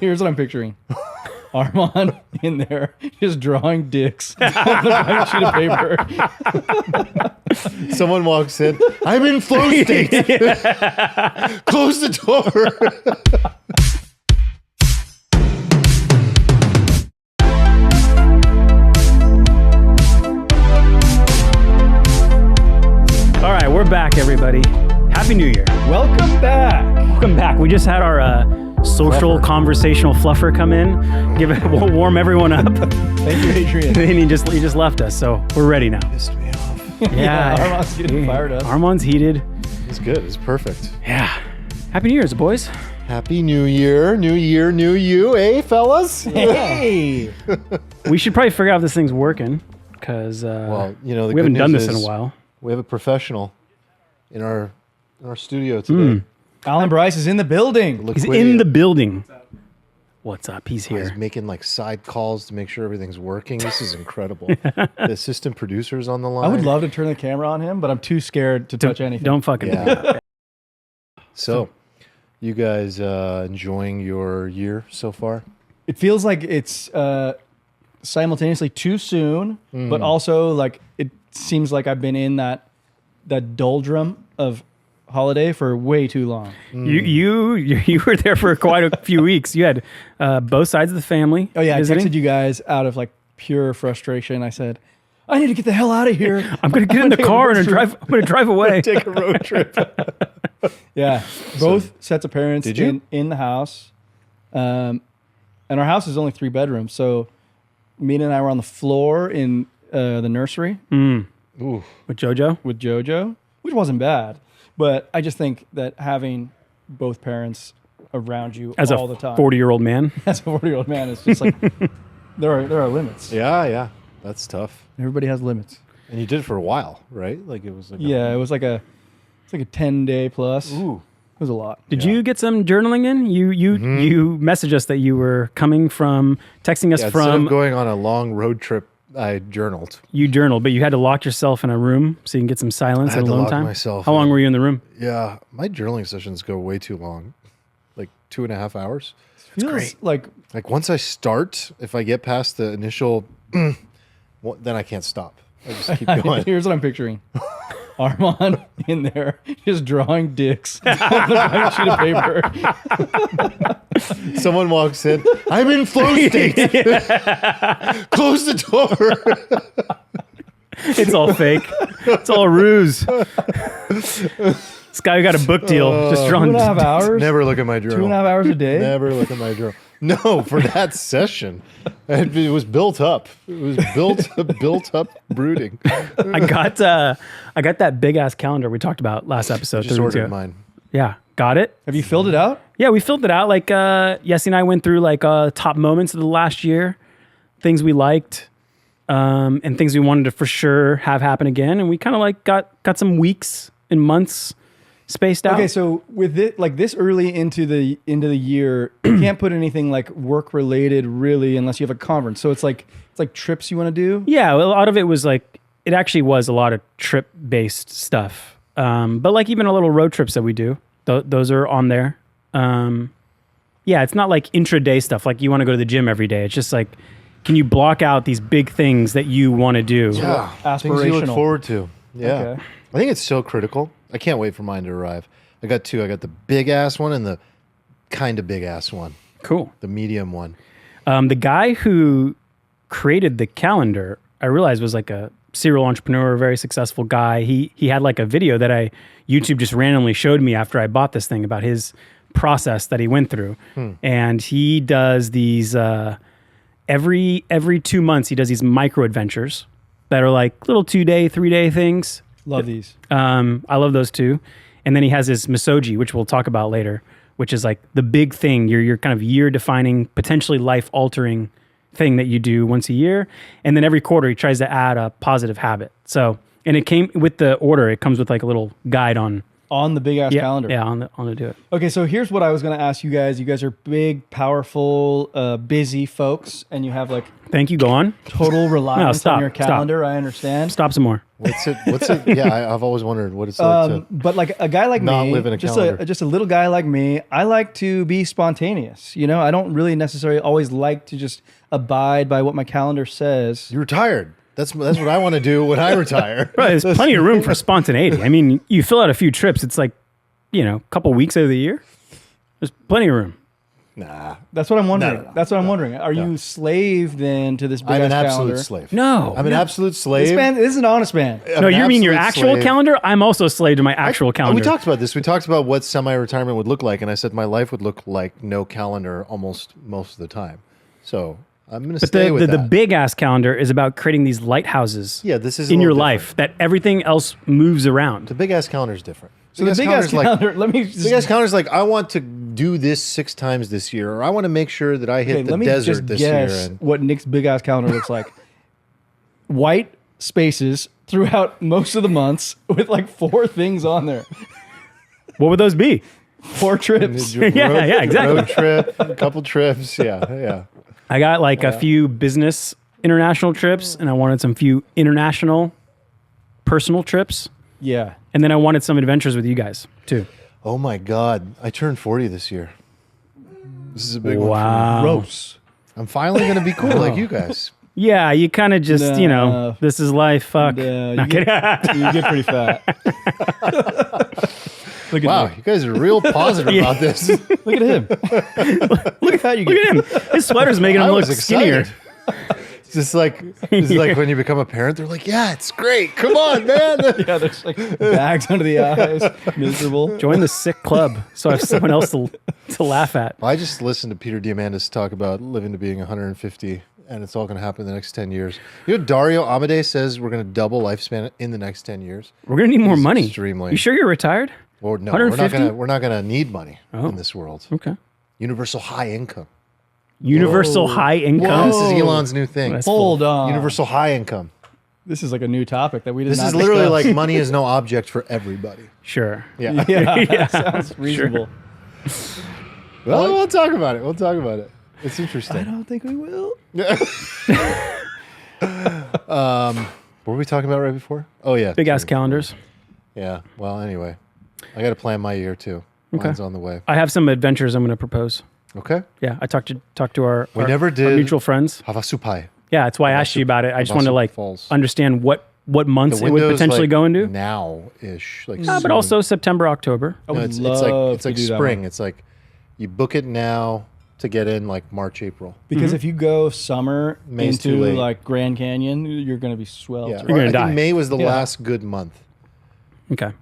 Here's what I'm picturing. Armand in there just drawing dicks on a blank sheet of paper. Someone walks in. I'm in flow state. Close the door. All right, we're back, everybody. Happy New Year. Welcome back. Welcome back. We just had our social conversational fluffer come in, warm everyone up. Thank you, Adrian. And he just left us, so we're ready now. Pissed me off. Yeah, Armand's getting fired up. Armand's heated. It's good. It's perfect. Yeah. Happy New Year's, boys. Happy New Year. New Year, new you, eh, fellas? Hey. We should probably figure out if this thing's working, because Well, you know, the we haven't good done news this in a is while. We have a professional in our studio today. Alan Bryce is in the building. He's in the building. What's up? He's He's here. making like side calls to make sure everything's working. This is incredible. The assistant producer's on the line. I would love to turn the camera on him, but I'm too scared to touch anything. Don't fucking do it. Yeah. So, you guys enjoying your year so far? It feels like it's simultaneously too soon, but also like it seems like I've been in that doldrum of holiday for way too long. You were there for quite a few weeks. You had both sides of the family. Oh yeah, visiting. I texted you guys out of like pure frustration. I said, I need to get the hell out of here. I'm gonna get in the car and drive. I'm gonna drive away. Take a road trip. Yeah, both sets of parents Did you? in the house, and our house is only 3 bedrooms. So, Mina and I were on the floor in the nursery Ooh. With JoJo. with JoJo, which wasn't bad. But I just think that having both parents around you As all a the time, 40-year-old man. as a 40-year-old man, it's just like there are limits. Yeah. That's tough. Everybody has limits. And you did it for a while, right? Like it was like Yeah, it was like a 10-day plus. Ooh. It was a lot. Did you get some journaling in? You messaged us that you were texting us Yeah, instead of from. going on a long road trip, I journaled. You journaled, but you had to lock yourself in a room so you can get some silence I had and to alone lock time. myself How long in. were you in the room? Yeah, my journaling sessions go way too long, like 2.5 hours. Feels like Like once I start, if I get past the initial, well, then I can't stop. I just keep going. here's what I'm picturing. Armand in there just drawing dicks on a blank sheet of paper. Someone walks in. I'm in flow state. Close the door. It's all fake. It's all a ruse. This guy got a book deal. Just drawing. 2.5 hours? Never look at my journal. 2.5 hours a day? Never look at my journal. No, for that session, it was built up. It was built up brooding. I got that big ass calendar we talked about last episode. Just 3 weeks ordered ago. mine. Yeah, got it. Have you filled it out? Yeah, we filled it out. Like Yessie and I went through like top moments of the last year, things we liked, and things we wanted to for sure have happen again. And we kind of like got some weeks and months spaced out. Okay, so with it like this early into the year, you can't put anything like work related really unless you have a conference. So it's like trips you want to do. Yeah, well, a lot of it was like it actually was a lot of trip based stuff. But like even a little road trips that we do, those are on there. Yeah, it's not like intraday stuff. Like you want to go to the gym every day. It's just like, can you block out these big things that you want to do? Yeah, things you look Aspirational. forward to. Yeah, Okay. I think it's so critical. I can't wait for mine to arrive. I got 2. I got the big ass one and the kind of big ass one, Cool. the medium one. The guy who created the calendar, I realized was like a serial entrepreneur, very successful guy. He had like a video that YouTube just randomly showed me after I bought this thing about his process that he went through. And he does these every 2 months. He does these micro adventures that are like little 2-day, 3-day things. Love these. I love those too. And then he has his Misogi, which we'll talk about later, which is like the big thing, your kind of year defining, potentially life altering thing that you do once a year. And then every quarter he tries to add a positive habit. So, and it came with the order, it comes with like a little guide on on the big ass calendar. Yeah, on the do it. Okay, so here's what I was going to ask you guys. You guys are big, powerful, busy folks, and you have like Thank you. Go on. total reliance stop, on your stop. calendar. I understand. Stop some more. What's it? Yeah, I've always wondered what it's like to But like a guy like not me, live in a just calendar. just a little guy like me, I like to be spontaneous. You know, I don't really necessarily always like to just abide by what my calendar says. You're retired. That's what I want to do when I retire. Bro, there's plenty of room for spontaneity. I mean, you fill out a few trips. It's like, a couple weeks out of the year. There's plenty of room. Nah, That's what I'm wondering. No. That's what I'm wondering. Are you slave then to this big I'm an ass absolute calendar? slave. No. I'm an absolute slave. This is an honest man. I'm No, an you mean your absolute actual slave. calendar? I'm also a slave to my actual calendar. We talked about this. We talked about what semi-retirement would look like, and I said my life would look like no calendar almost most of the time. So I'm going to stay with the that. big ass calendar is about creating these lighthouses Yeah, this is a in your little life that everything else moves around. The big ass calendar is different. So the big ass calendar, let me Big ass just, calendar is like, I want to do this 6 times this year, or I want to make sure that I hit okay, the let me desert just this year. guess And what Nick's big ass calendar looks like. White spaces throughout most of the months with like 4 things on there. What would those be? 4 trips. Yeah, exactly. Road trip, a couple trips. Yeah. I got like a few business international trips, and I wanted some few international personal trips. Yeah. And then I wanted some adventures with you guys too. Oh my God. I turned 40 this year. This is a big one. Wow. Gross. I'm finally going to be cool like you guys. Yeah, you kind of just, No. this is life. Fuck. You Not get, kidding. you get pretty fat. Look at Wow, Nick. you guys are real positive about this. Look at him. Look at how you Look get. at him. His sweater's making him I look was skinnier. excited. It's just like when you become a parent, they're like, yeah, it's great. Come on, man. Yeah, there's like bags under the eyes. Miserable. Join the sick club so I have someone else to laugh at. I just listened to Peter Diamandis talk about living to being 150, and it's all going to happen in the next 10 years. You know, Dario Amade says we're going to double lifespan in the next 10 years. We're going to need more He's money. extremely- You sure you're retired? Or no, 150? we're not gonna need money in this world. Okay. Universal high income. Universal high income. This is Elon's new thing. That's Hold on. Universal high income. This is like a new topic that we did This not is literally discuss. like money is no object for everybody. Sure. Yeah. Yeah, that sounds reasonable. Well, we'll talk about it. It's I interesting. don't think we will. What were we talking about right before? Oh yeah. Big ass calendars. Yeah. Well, anyway, I got to plan my year too. Mine's on the way. I have some adventures I'm going to propose. Okay. Yeah, I talked to our never our did mutual friends. Havasupai. Yeah, that's why I asked you about it. I just wanted to like Falls. understand what months The it would window's potentially like go into. now-ish. Like But soon. also September, October. I No, would it's love like to do that spring. one. It's like you book it now to get in like March, April. Because if you go summer May's too into late. like Grand Canyon, you're going to be swelled. Yeah, You're gonna I die. think May was the Yeah. last good month. Okay.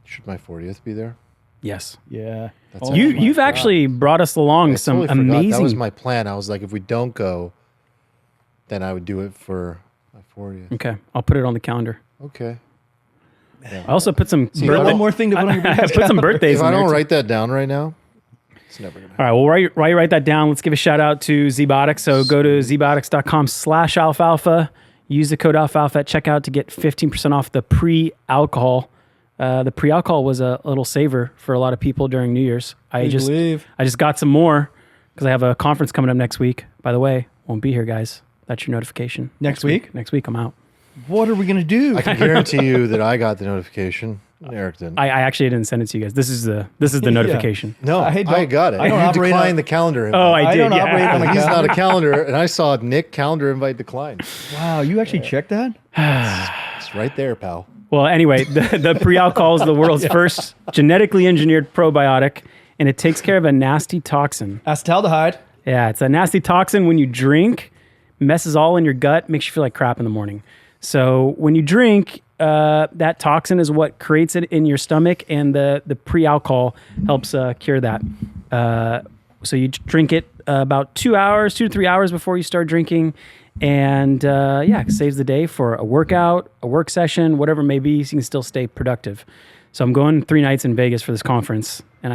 Should my 40th be there? Yes. Yeah. That's Oh You've my God. actually brought us along I some totally forgot. amazing. That was my plan. I was like, if we don't go, then I would do it for my 40th. Okay, I'll put it on the calendar. Okay. I also put some if I One don't- more thing to put on your I business put some calendar. birthdays If in I there don't too. write that down right now, it's never gonna happen. All right, well, write that down. Let's give a shout out to ZBiotics. So go to zbiotics.com/alfalfa. Use the code alfalfa at checkout to get 15% off the pre-alcohol. The pre-alcohol was a little saver for a lot of people during New Year's. I Please just believe. got some more because I have a conference coming up next week. By the way, won't be here, guys. That's your notification. Next week? Next week, I'm out. What are we going to do? I can guarantee you that I got the notification. Eric didn't. I actually didn't send it to you guys. This is the notification. no, I I, don't- got it. I don't you operate declined on- the calendar invite. Oh, I I did. don't yeah. operate on a He's not a calendar. calendar, and I saw Nick calendar invite declined. Wow, you actually checked that? It's right there, pal. Well, anyway, the pre-alcohol is the world's first genetically engineered probiotic, and it takes care of a nasty toxin. Acetaldehyde. Yeah, it's a nasty toxin when you drink, messes all in your gut, makes you feel like crap in the morning. So when you drink, that toxin is what creates it in your stomach, and the pre-alcohol helps cure that. So you drink it about 2 to 3 hours before you start drinking, and it saves the day for a workout, a work session, whatever it may be, so you can still stay productive. So I'm going 3 nights in Vegas for this conference, and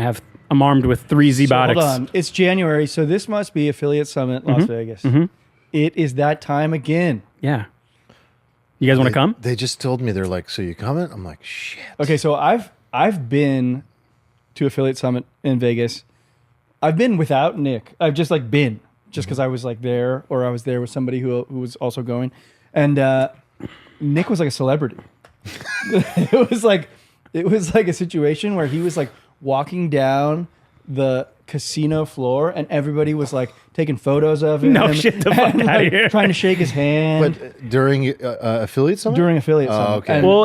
I'm armed with 3 ZBiotics. Hold on. It's January, so this must be Affiliate Summit, Las Vegas. It is that time again. Yeah. You guys want to come? They just told me, they're like, so you coming? I'm like, shit. Okay, so I've I've been to Affiliate Summit in Vegas. I've been without Nick. I've just like been just because I was like there, or I was there with somebody who was also going, and Nick was like a celebrity. It was like a situation where he was like walking down the casino floor, and everybody was like taking photos of him. No shit, the fuck and, out like, of here. trying to shake his hand. But during Affiliate Summit? During Affiliate Summit. okay. And- Well,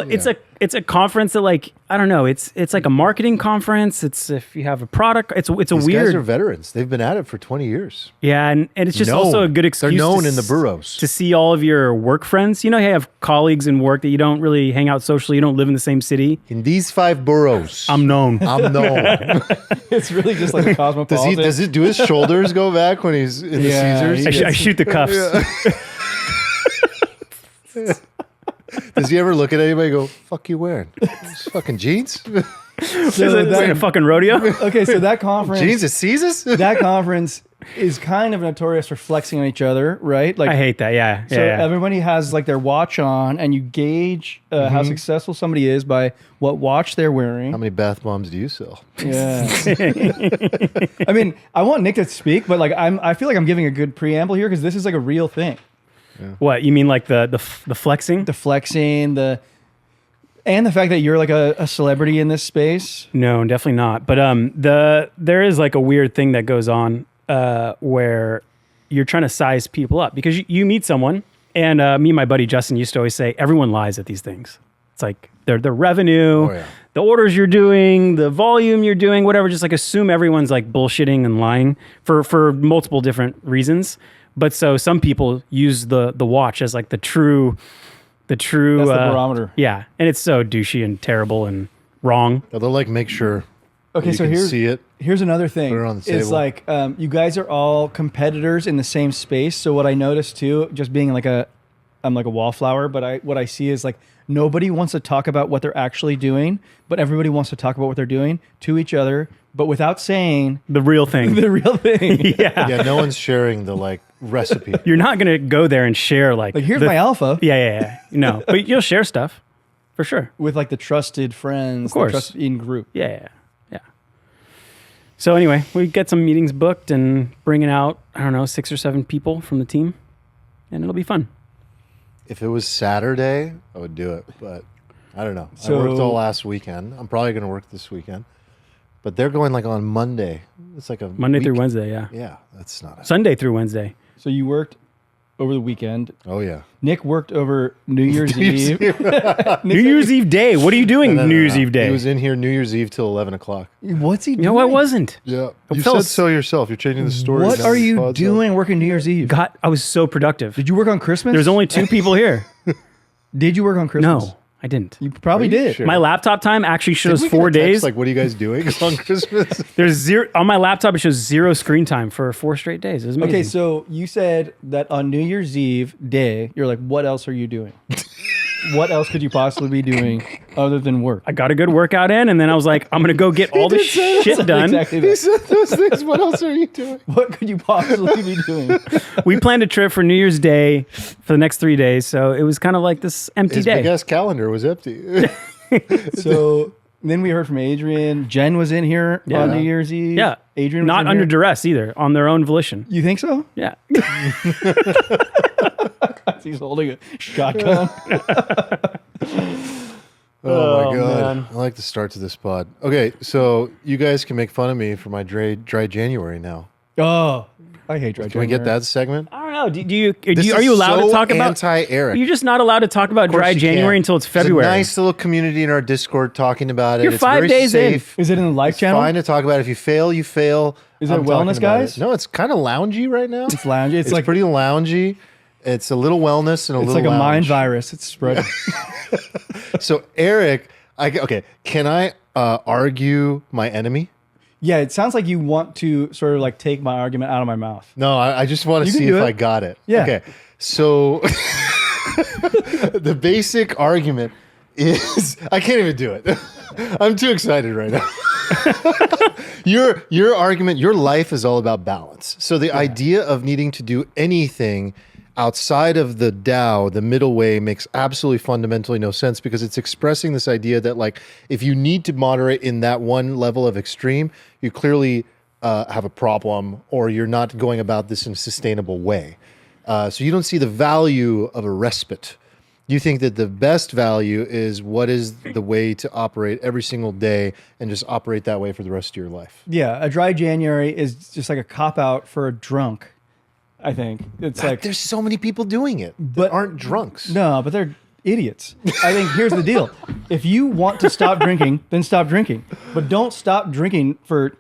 it's a conference that like I don't know. It's like a marketing conference. It's if you have a product. It's a These weird. guys are veterans. They've been at it for 20 years. Yeah, and it's just also a good excuse. They're known to in the s- boroughs. to see all of your work friends. You know, you have colleagues in work that you don't really hang out socially. You don't live in the same city. In these 5 boroughs, I'm known. I'm known. It's really just like a cosmopolitan. Does it do his shoulders go back when he's in the Yeah, Caesars? I shoot the cuffs. Does he ever look at anybody and go, fuck you wearing? It's fucking jeans? Is it like a fucking rodeo? Okay, so that conference, Jeans at Caesars? that conference is kind of notorious for flexing on each other, right? Like, I hate that. Yeah. so yeah. everybody has like their watch on, and you gauge how successful somebody is by what watch they're wearing. How many bath bombs do you sell? Yeah. I mean, I want Nick to speak, but like I feel like I'm giving a good preamble here because this is like a real thing. What you mean, like the flexing? The flexing, and the fact that you're like a celebrity in this space. No, definitely not. But there is like a weird thing that goes on where you're trying to size people up because you meet someone, and me and my buddy Justin used to always say everyone lies at these things. It's like the revenue, Oh, yeah. the orders you're doing, the volume you're doing, whatever. Just like assume everyone's like bullshitting and lying for multiple different reasons. But so some people use the watch as like the true. That's the barometer. Yeah, and it's so douchey and terrible and wrong. They'll like make sure Okay, you so can here's see it. Here's another thing. Put it on the It's table. like you guys are all competitors in the same space. So what I noticed too, just being like I'm like a wallflower, but what I see is like nobody wants to talk about what they're actually doing, but everybody wants to talk about what they're doing to each other, but without saying The real thing. the real thing. Yeah. Yeah, no one's sharing the like recipe. You're not going to go there and share like Like here's the- my alpha Yeah. No, but you'll share stuff for sure. with like the trusted friends, Of course. the trusted in group. Yeah. So anyway, we get some meetings booked and bringing out, I don't know, 6 or 7 people from the team, and it'll be fun. If it was Saturday, I would do it, but I don't know. So- I worked all last weekend. I'm probably going to work this weekend, but they're going like on Monday. It's like a Monday through week- Wednesday, yeah. Yeah, that's not. Sunday through Wednesday. So you worked over the weekend. Oh yeah. Nick worked over New Year's Eve. New Year's Eve day. What are you doing No, no, New no, Year's no. Eve day? He was in here New Year's Eve till 11 o'clock. What's he doing? No, I wasn't. Yeah, you fell said as- so yourself. You're changing the story. What now. are you Pod's doing working New Year's Eve? God, I was so productive. Did you work on Christmas? There's only 2 people here. Did you work on Christmas? No, I didn't. You probably Are you did. sure? My laptop time actually shows Did we get 4 a text, days. Like, what are you guys doing on Christmas? There's 0 on my laptop. It shows 0 screen time for 4 straight days. It was amazing. Okay, so you said that on New Year's Eve day, you're like, what else are you doing? What else could you possibly be doing other than work? I got a good workout in, and then I was like, I'm gonna go get all this shit done. Exactly He that. said those things. What else are you doing? What could you possibly be doing? We planned a trip for New Year's Day for the next 3 days, so it was kind of like this empty His day. big ass calendar was empty. So then we heard from Adrian. Jen was in here Yeah. on New Year's Eve. Yeah, Adrian was not in under here. duress either, on their own volition. You think so? Yeah, He's holding a shotgun. Oh my god! man. I like the start to this pod. Okay, so you guys can make fun of me for my dry January now. Oh, I hate dry Can we get January. that segment? I don't know. This Are you is allowed so to talk about? anti-Eric? You're just not allowed to talk about Of course dry you January can. until it's There's February. a nice little community in our Discord talking about it. You're It's 5 very days in. safe. Is it in the live It's channel? fine to talk about it. If you fail, you fail. Is it I'm talking wellness, about guys? it. No, it's kind of loungy right now. It's loungy. It's like pretty loungy. It's a little wellness and a it's little like a mind lounge. virus. It's spreading. So Eric, can I argue my enemy? Yeah, it sounds like you want to sort of like take my argument out of my mouth. No, I just want to You can see do if it. I got it. Yeah. Okay. So the basic argument is I can't even do it. I'm too excited right now. Your argument, your life is all about balance. So the idea of needing to do anything outside of the Tao, the middle way makes absolutely fundamentally no sense because it's expressing this idea that like if you need to moderate in that one level of extreme, you clearly have a problem or you're not going about this in a sustainable way. So you don't see the value of a respite. You think that the best value is what is the way to operate every single day and just operate that way for the rest of your life. Yeah, a dry January is just like a cop-out for a drunk, I think. It's like there's so many people doing it that aren't drunks. No, but they're idiots. I think here's the deal. If you want to stop drinking, then stop drinking. But don't stop drinking for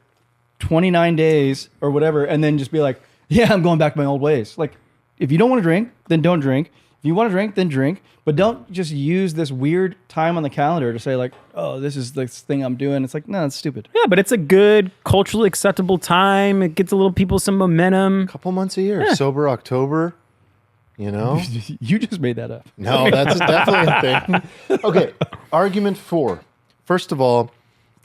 29 days or whatever and then just be like, yeah, I'm going back to my old ways. Like, if you don't want to drink, then don't drink. If you want to drink, then drink. But don't just use this weird time on the calendar to say like, oh, this is this thing I'm doing. It's like, no, it's stupid. Yeah, but it's a good, culturally acceptable time. It gets a little people some momentum. Couple months a year. Sober October, you know? You just made that up. No, that's definitely a thing. Okay, argument 4. First of all,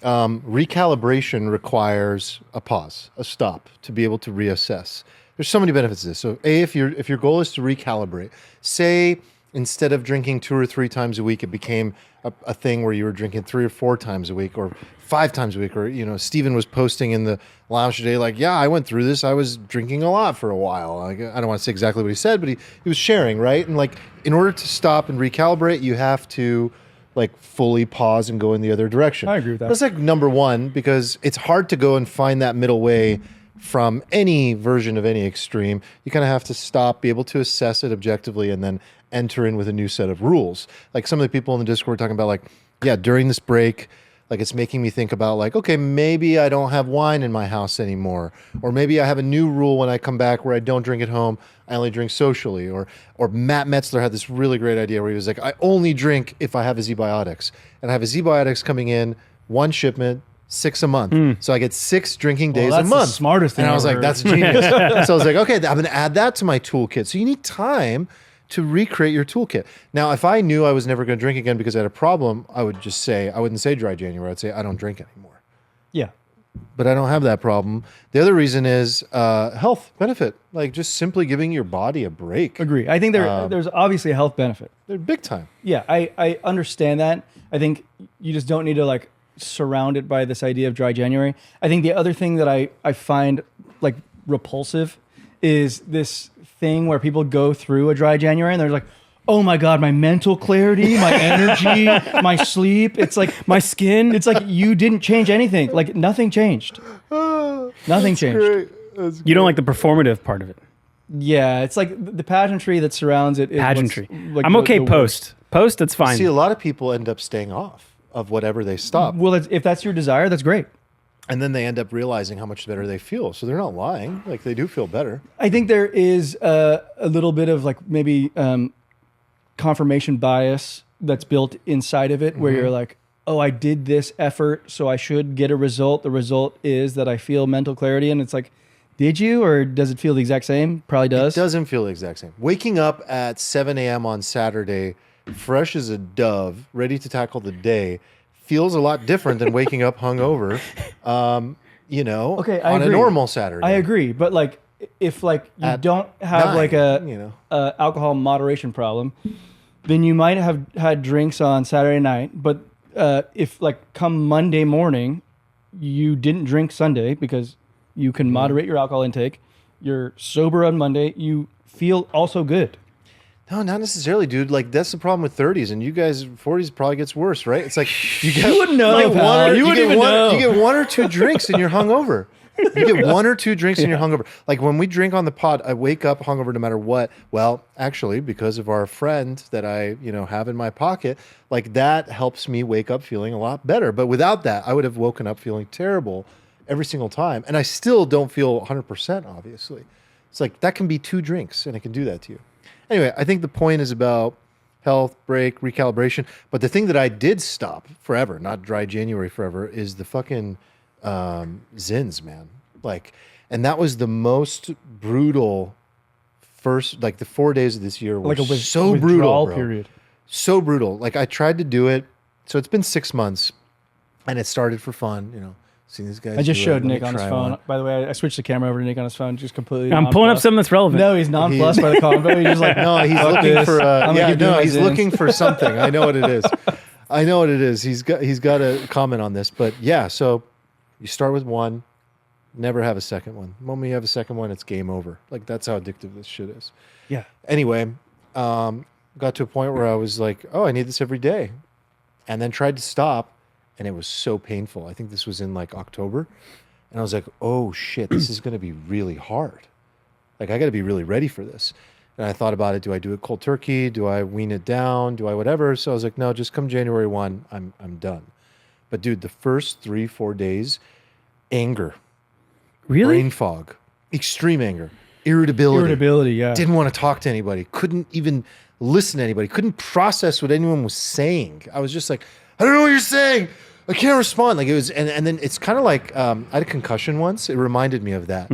recalibration requires a pause, a stop, to be able to reassess. There's so many benefits to this. So, if your goal is to recalibrate, say instead of drinking 2 or 3 times a week, it became a thing where you were drinking 3 or 4 times a week, or 5 times a week, or Steven was posting in the lounge today, like, yeah, I went through this. I was drinking a lot for a while. Like, I don't want to say exactly what he said, but he was sharing, right? And like, in order to stop and recalibrate, you have to like fully pause and go in the other direction. I agree with that. That's like number 1 because it's hard to go and find that middle way from any version of any extreme. You kind of have to stop, be able to assess it objectively, and then enter in with a new set of rules. Like some of the people in the Discord were talking about like, yeah, during this break, like it's making me think about like, okay, maybe I don't have wine in my house anymore. Or maybe I have a new rule when I come back where I don't drink at home, I only drink socially. Or Matt Metzler had this really great idea where he was like, I only drink if I have a ZBiotics. And I have a ZBiotics coming in, 1 shipment, 6 a month. So I get 6 drinking days a month. That's the smartest thing And I was I've like, heard. that's genius. So I was like, okay, I'm going to add that to my toolkit. So you need time to recreate your toolkit. Now, if I knew I was never going to drink again because I had a problem, I would just say, I wouldn't say dry January. I'd say, I don't drink anymore. Yeah. But I don't have that problem. The other reason is health benefit, like just simply giving your body a break. Agree. I think there's obviously a health benefit. They're big time. Yeah, I understand that. I think you just don't need to like surround it by this idea of dry January. I think the other thing that I find like repulsive is this thing where people go through a dry January and they're like, oh my God, my mental clarity, my energy, my sleep. It's like My skin. it's like you didn't change anything. Like nothing changed. Nothing changed. Great. You don't like the performative part of it. Yeah, it's like the pageantry that surrounds it. Is Pageantry. like I'm okay the post. Post, that's fine. See, a lot of people end up staying off of whatever they stop. Well, if that's your desire, that's great. And then they end up realizing how much better they feel. So they're not lying. Like they do feel better. I think there is a little bit of like maybe confirmation bias that's built inside of it where you're like, oh, I did this effort, so I should get a result. The result is that I feel mental clarity. And it's like, did you, or does it feel the exact same? Probably does. It doesn't feel the exact same. Waking up at 7 a.m. on Saturday, fresh as a dove, ready to tackle the day, feels a lot different than waking up hungover, Okay, I on agree. a normal Saturday. I agree. But like, if like you At don't have 9, like a alcohol moderation problem, then you might have had drinks on Saturday night. But if like come Monday morning, you didn't drink Sunday because you can moderate your alcohol intake, you're sober on Monday, you feel also good. No, not necessarily, dude. Like that's the problem with 30s, and you guys 40s probably gets worse, right? It's like you get You wouldn't know, like pal. You wouldn't even know. You get 1 or 2 drinks and you're hungover. You get 1 or 2 drinks and you're hungover. Like when we drink on the pod, I wake up hungover no matter what. Well, actually, because of our friend that I, have in my pocket, like that helps me wake up feeling a lot better. But without that, I would have woken up feeling terrible every single time. And I still don't feel 100%, obviously. It's like that can be 2 drinks and it can do that to you. Anyway, I think the point is about health, break, recalibration. But the thing that I did stop forever, not dry January forever, is the fucking Zins, man. Like, and that was the most brutal first, like the 4 days of this year were Like a so brutal, bro. period. So brutal. Like I tried to do it. So it's been 6 months and it started for fun, Seen these guys. I just do it. showed Let me Nick on his try phone. one. By the way, I switched the camera over to Nick on his phone, just completely. I'm pulling up something that's relevant. No, he's nonplussed by the combo. He's just like, No, he's fuck looking this. for. I'm gonna keep doing my He's zins. looking for something. I know what it is. I know what it is. He's got a comment on this, but yeah. So you start with one, never have a second one. The moment you have a second one, it's game over. Like that's how addictive this shit is. Yeah. Anyway, got to a point where I was like, oh, I need this every day, and then tried to stop, and it was so painful. I think this was in like October, and I was like, oh shit, this is going to be really hard. Like I got to be really ready for this. And I thought about it. Do I do it cold turkey? Do I wean it down? Do I whatever? So I was like, no, just come January 1, I'm done. But dude, the first 3-4 days, anger, Really? brain fog, extreme anger, irritability. Yeah. Didn't want to talk to anybody. Couldn't even listen to anybody. Couldn't process what anyone was saying. I was just like, I don't know what you're saying. I can't respond. Like it was, and then it's kind of like I had a concussion once. It reminded me of that.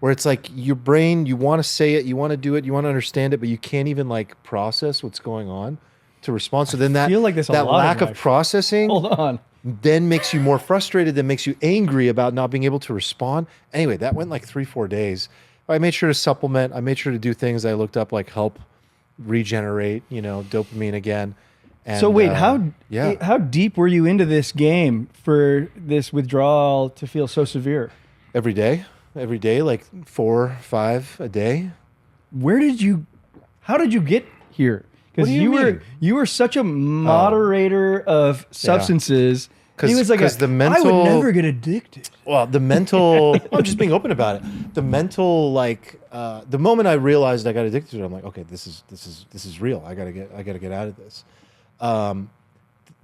Where it's like your brain, you want to say it, you want to do it, you want to understand it, but you can't even like process what's going on to respond. So then that feel like this a that lot in lack of life. processing Hold on. then makes you more frustrated, then makes you angry about not being able to respond. Anyway, that went like 3-4 days. I made sure to supplement. I made sure to do things I looked up like help regenerate, dopamine again. And, So wait, how deep were you into this game for this withdrawal to feel so severe? every day, like 4, 5 a day. How did you get here? Because What do you mean? you were such a moderator of substances. He was like, the I mental, would never get addicted. well, the mental, I'm just being open about it. The mental, like, the moment I realized I got addicted to it, I'm like, okay, this is real. I gotta get out of this.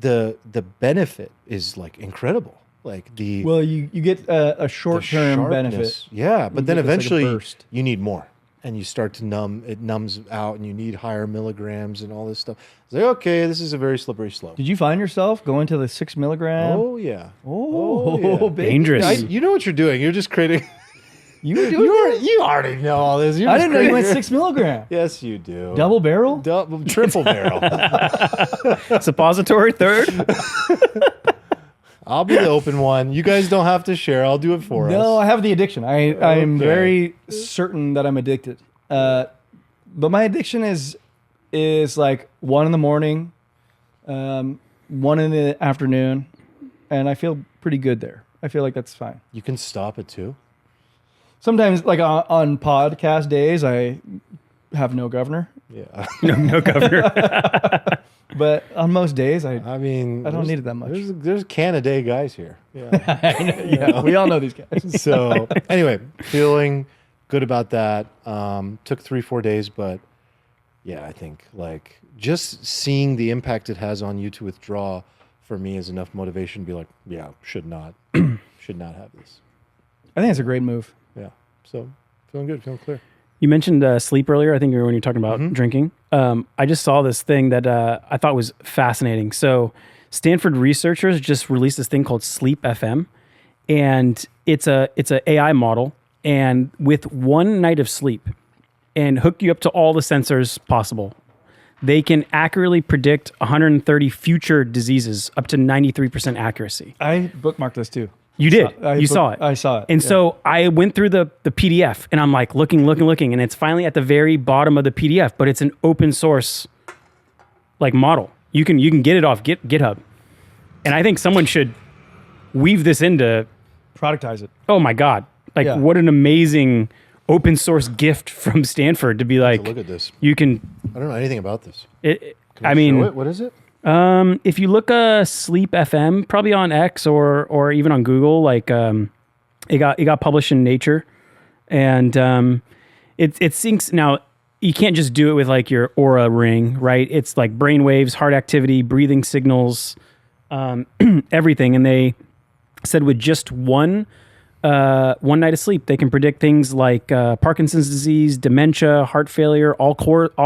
The benefit is like incredible. Like You get a short-term benefit. sharpness. Yeah, but You then get this, like, a eventually burst. you need more. And you start to it numbs out, and you need higher milligrams and all this stuff. It's like, okay, this is a very slippery slope. Did you find yourself going to the 6 milligram? Oh, yeah. Oh, yeah. baby. Dangerous. You know what you're doing. You're just creating... You were doing that? You already know all this. You're I just didn't know you went creating- 6 milligram. Yes, you do. Double barrel? Triple barrel. Suppository third? I'll be the open one. You guys don't have to share. I'll do it for us. No, I have the addiction. I'm Okay. very certain that I'm addicted. But my addiction is like 1 in the morning, 1 in the afternoon, and I feel pretty good there. I feel like that's fine. You can stop it too. Sometimes, like on podcast days, I have no governor. Yeah. No governor. But on most days, I I mean, don't there's- need it that much. There's a can a day guys here. Yeah. yeah, we all know these guys. So anyway, feeling good about that. Took 3-4 days, but yeah, I think like just seeing the impact it has on you to withdraw for me is enough motivation to be like, yeah, should not have this. I think it's a great move. Yeah. So feeling good, feeling clear. You mentioned sleep earlier, I think when you were talking about drinking. I just saw this thing that I thought was fascinating. So Stanford researchers just released this thing called Sleep FM, and it's a AI model, and with 1 night of sleep and hook you up to all the sensors possible, they can accurately predict 130 future diseases up to 93% accuracy. I bookmarked this too. You did. I Saw it. I saw it. And yeah. so I went through the PDF, and I'm like looking, and it's finally at the very bottom of the PDF, but it's an open source like model. You can get it off GitHub. And I think someone should weave this into, productize it. oh my God, like Yeah. what an amazing open source gift from Stanford to be like, Look at this. you can, I don't know anything about this. it, Can I you mean, show it? What is it? if you look Sleep FM, probably on X or even on Google, like it got published in Nature, and it syncs. Now you can't just do it with like your Aura ring, right? It's like brain waves, heart activity, breathing signals, everything. And they said with just one night of sleep, they can predict things like Parkinson's disease, dementia, heart failure, all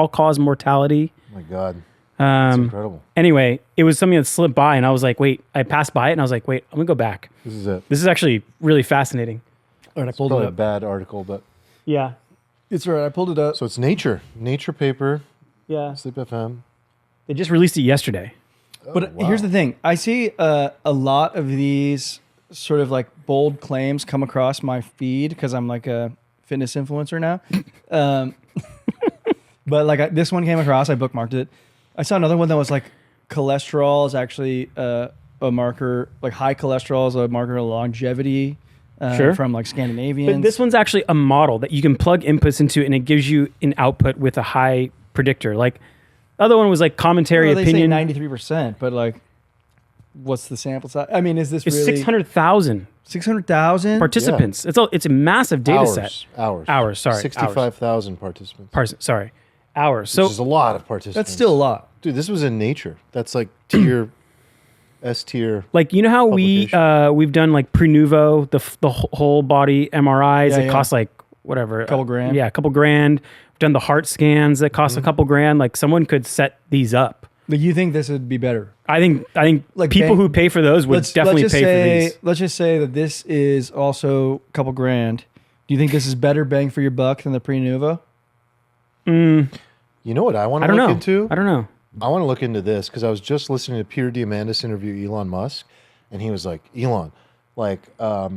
cause mortality. Oh my God. That's incredible. Anyway, it was something that slipped by, and I was like, wait, I passed by it, and I was like, wait, I'm gonna go back. This is it. This is actually really fascinating. All right, I It's pulled probably it a up. bad article, but Yeah. It's all right. I pulled it up. so it's Nature paper, Yeah. Sleep FM. They just released it yesterday. But wow. here's the thing. I see a lot of these sort of like bold claims come across my feed because I'm like a fitness influencer now. But like this one came across, I bookmarked it. I saw another one that was like cholesterol is actually a marker, like high cholesterol is a marker of longevity. Sure. From like Scandinavians. But this one's actually a model that you can plug inputs into, and it gives you an output with a high predictor. Like the other one was like commentary, they opinion. say 93%, but like, what's the sample size? I mean, is this It's really 600,000 600,000 participants? It's a massive data set. Hours. Sorry, 65,000 participants. Hours. Which So is a lot of participants. That's still a lot. Dude, this was in Nature. That's like tier S tier. like, you know how we've done like Prenuvo, the whole body MRIs that cost like whatever, Couple grand. Yeah, a couple grand. We've done the heart scans that cost a couple grand. Like someone could set these up. But you think this would be better? I think Like people who pay for those would definitely pay for these. Let's just say that this is also a couple grand. Do you think this is better bang for your buck than the Prenuvo? You know what I want to look into? I don't know. I want to look into this because I was just listening to Peter Diamandis interview Elon Musk, and he was like, Elon, like, I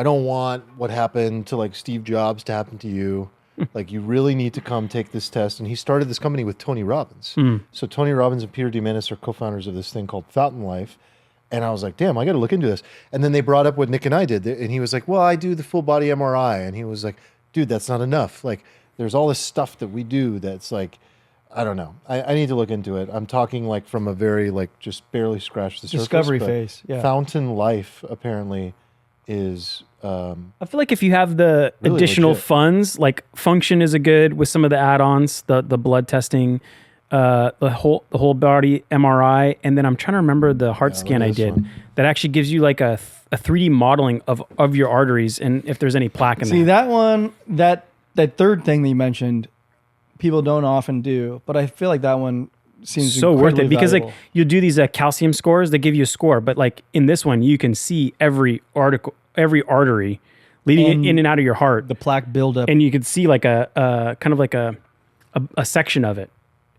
don't want what happened to like Steve Jobs to happen to you. Like, you really need to come take this test. And he started this company with Tony Robbins. So Tony Robbins and Peter Diamandis are co-founders of this thing called Fountain Life. And I was like, damn, I got to look into this. And then they brought up what Nick and I did. And he was like, well, I do the full body MRI. And he was like, dude, that's not enough. Like, there's all this stuff that we do that's like, I don't know. I need to look into it. I'm talking like from a very like just barely scratched the surface. Discovery phase. Yeah. Fountain Life apparently is. I feel like if you have the Really additional legit. funds, like Function is a good with some of the add-ons, the blood testing, the whole body MRI, and then I'm trying to remember the heart scan I this did one. that actually gives you like a 3D modeling of your arteries and if there's any plaque in See, there. that one, that third thing that you mentioned, people don't often do, but I feel like that one seems So worth it incredibly because valuable. like you do these calcium scores, they give you a score, but like in this one you can see every artery leading in and out of your heart, the plaque buildup. and you can see like a kind of like a section of it,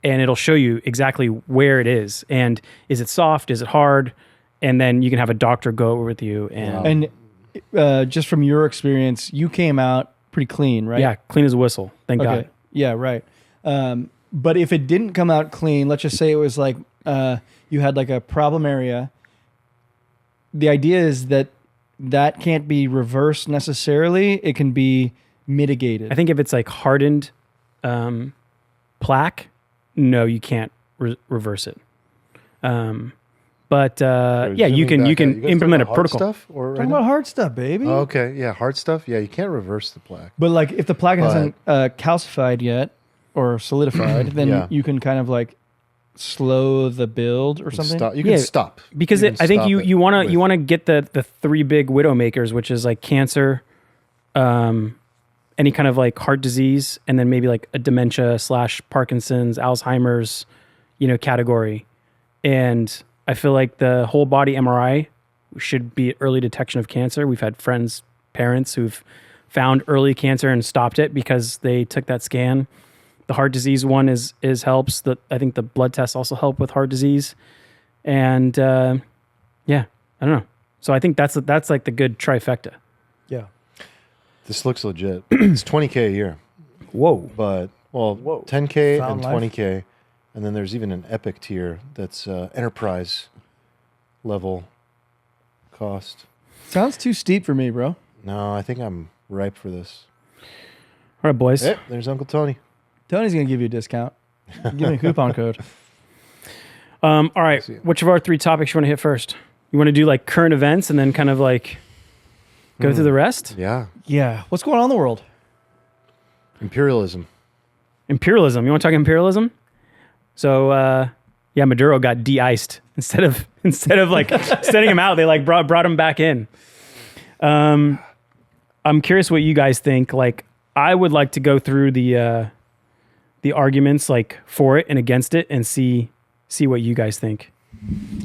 and it'll show you exactly where it is and is it soft, is it hard, and then you can have a doctor go over with you and just from your experience, you came out pretty clean, right? yeah, clean as a whistle. Thank God. Yeah, right. But if it didn't come out clean, let's just say it was like you had like a problem area. The idea is that can't be reversed necessarily. It can be mitigated. I think if it's like hardened plaque, no, you can't reverse it. But yeah, you can implement a protocol. Stuff or Talking about hard stuff, baby. Oh, okay, yeah, hard stuff. Yeah, you can't reverse the plaque. But like if the plaque hasn't calcified yet or solidified, then Yeah. you can kind of like slow the build or something. You can stop Because You can I think stop you it want with- to get the three big widow makers, which is like cancer, any kind of like heart disease, and then maybe like a dementia / Parkinson's, Alzheimer's, category. And I feel like the whole body MRI should be early detection of cancer. We've had friends, parents who've found early cancer and stopped it because they took that scan. The heart disease one is helps. I think the blood tests also help with heart disease. And yeah, I don't know. So I think that's like the good trifecta. Yeah. This looks legit. It's $20K a year, Whoa. but 10K Found and life. 20K, and then there's even an Epic tier that's enterprise level cost. Sounds too steep for me, bro. No, I think I'm ripe for this. All right, boys. Hey, there's Uncle Tony. Tony's gonna give you a discount. Give me a coupon code. All right. see. Which of our three topics you want to hit first? You want to do like current events and then kind of like go through the rest? Yeah, Yeah. What's going on in the world? imperialism. Imperialism. You want to talk imperialism? So yeah, Maduro got de-iced instead of like sending him out. They like brought him back in. I'm curious what you guys think. Like, I would like to go through the arguments like for it and against it and see what you guys think.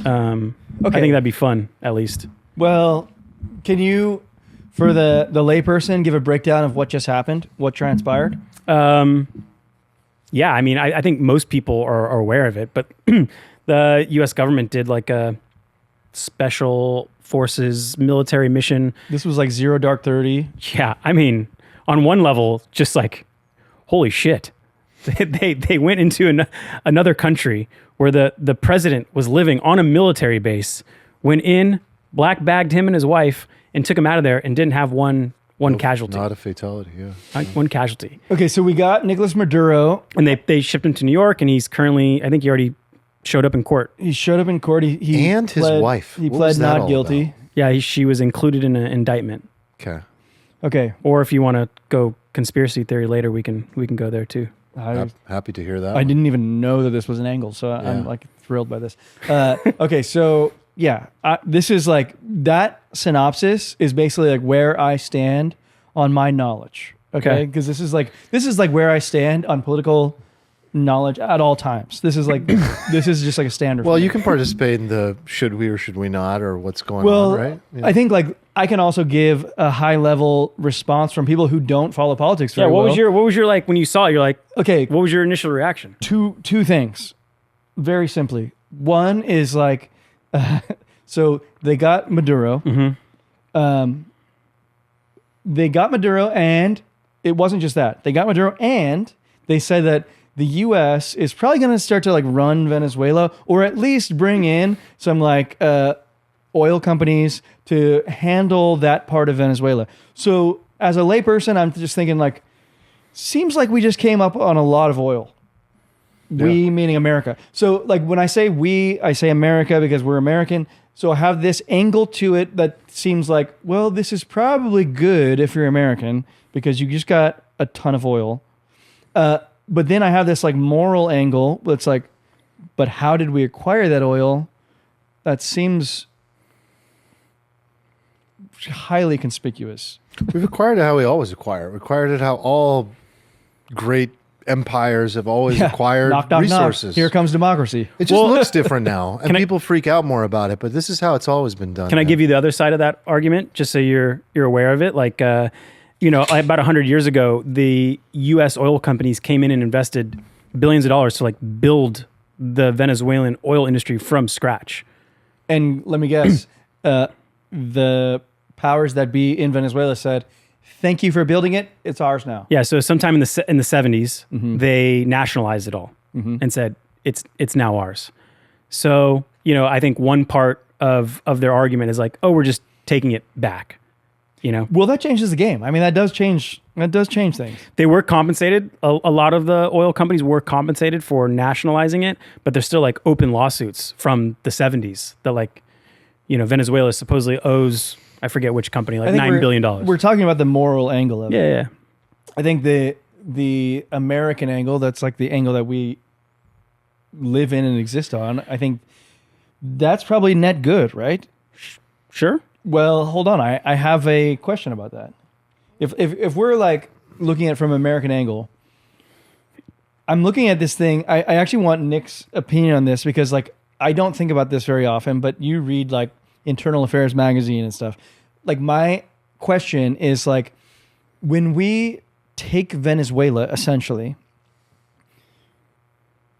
I think that'd be fun, at least. Well, can you, for the layperson, give a breakdown of what just happened, what transpired? Yeah, I mean, I think most people are aware of it, but the U.S. government did like a special forces military mission. This was like Zero Dark 30. Yeah, I mean, on one level, just like, holy shit. They went into another country where the president was living on a military base, went in, black bagged him and his wife, and took him out of there and didn't have one casualty. Not a fatality, yeah. One casualty. Okay, so we got Nicolas Maduro. And they shipped him to New York, and he's currently, I think he already showed up in court. He showed up in court. He And his pled- wife. He What was pled that not all guilty. about? Yeah, she was included in an indictment. Okay. Okay. Or if you want to go conspiracy theory later, we can go there too. Happy to hear that. I didn't even know that this was an angle, so I'm like thrilled by this. Okay, so yeah, this is like that synopsis is basically like where I stand on my knowledge. Okay, because this is like where I stand on political knowledge at all times. This is like this is just like a standard. Well, for me. you can participate in the should we or should we not or what's going Well, on, right? Yeah. I think like I can also give a high level response from people who don't follow politics very Yeah, what well. was your like when you saw it? You're like, Okay, what was your initial reaction? two things, very simply. One is like, so they got Maduro. They got Maduro, and it wasn't just that. They got Maduro, and they said that the U.S. is probably going to start to like run Venezuela, or at least bring in some like oil companies to handle that part of Venezuela. So as a layperson, I'm just thinking like, seems like we just came up on a lot of oil. We meaning America. So like when I say we, I say America because we're American. So I have this angle to it that seems like, well, this is probably good if you're American because you just got a ton of oil. But then I have this like moral angle that's like, but how did we acquire that oil? That seems highly conspicuous. We've acquired it how we always acquire. We acquired it how all great empires have always acquired Knock, knock, resources. knock. Here comes democracy. It just looks different now, and people freak out more about it. But this is how it's always been done. Can I give you the other side of that argument, just so you're aware of it? Like, about 100 years ago, the U.S. oil companies came in and invested billions of dollars to like build the Venezuelan oil industry from scratch. And let me guess, the powers that be in Venezuela said, "Thank you for building it. It's ours now." Yeah. So sometime in the 70s, they nationalized it all and said it's now ours. So I think one part of their argument is like, oh, we're just taking it back. Well, that changes the game. I mean, that does change things. They were compensated. A lot of the oil companies were compensated for nationalizing it, but there's still like open lawsuits from the 70s that like, Venezuela supposedly owes, I forget which company, like $9 billion. We're talking about the moral angle of it. Yeah. I think the American angle, that's like the angle that we live in and exist on. I think that's probably net good, right? Sure. Well, hold on. I have a question about that. If we're like looking at it from an American angle, I'm looking at this thing. I actually want Nick's opinion on this because like I don't think about this very often, but you read like Internal Affairs magazine and stuff. Like my question is like, when we take Venezuela, essentially,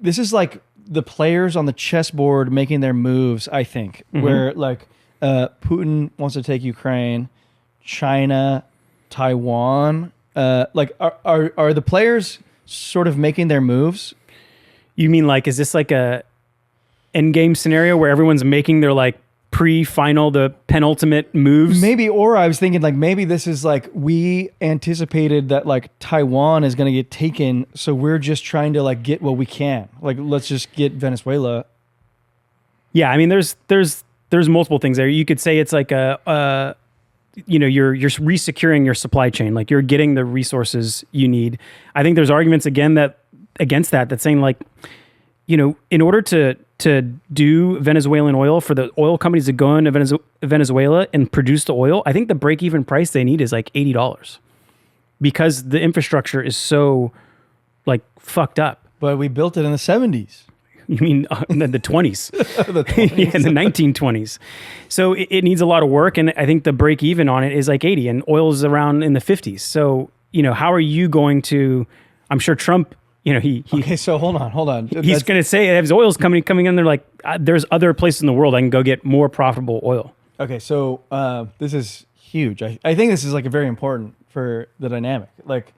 this is like the players on the chessboard making their moves, I think, where like Putin wants to take Ukraine, China, Taiwan. Like are the players sort of making their moves? You mean like, is this like a end game scenario where everyone's making their like pre-final, the penultimate moves? Maybe, or I was thinking like maybe this is like we anticipated that like Taiwan is going to get taken, so we're just trying to like get what we can. Like let's just get Venezuela. Yeah, I mean, there's multiple things there. You could say it's like you're resecuring your supply chain, like you're getting the resources you need. I think there's arguments against that that's saying like, in order to do Venezuelan oil, for the oil companies to go into Venezuela and produce the oil, I think the break-even price they need is like $80 because the infrastructure is so like fucked up. But we built it in the 70s. You mean in the 20s? The 20s. Yeah, in the 1920s. So it needs a lot of work, and I think the break even on it is like 80, and oil is around in the 50s. So how are you going to? I'm sure Trump. Okay, so hold on. He's going to say if his oil's coming in, they're like, there's other places in the world I can go get more profitable oil. Okay, so this is huge. I think this is like a very important for the dynamic. Like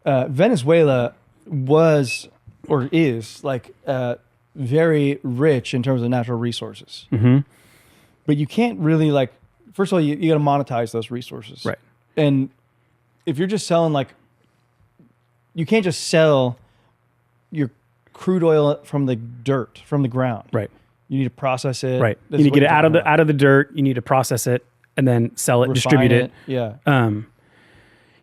Venezuela was or is like very rich in terms of natural resources. Mm-hmm. But you can't really like, first of all, you got to monetize those resources. Right. And if you're just selling like, you can't just sell your crude oil from the dirt, from the ground. Right. You need to process it. Right. This You is need to what get it you're out of the dirt. You need to process it and then sell it, refine distribute it. Yeah.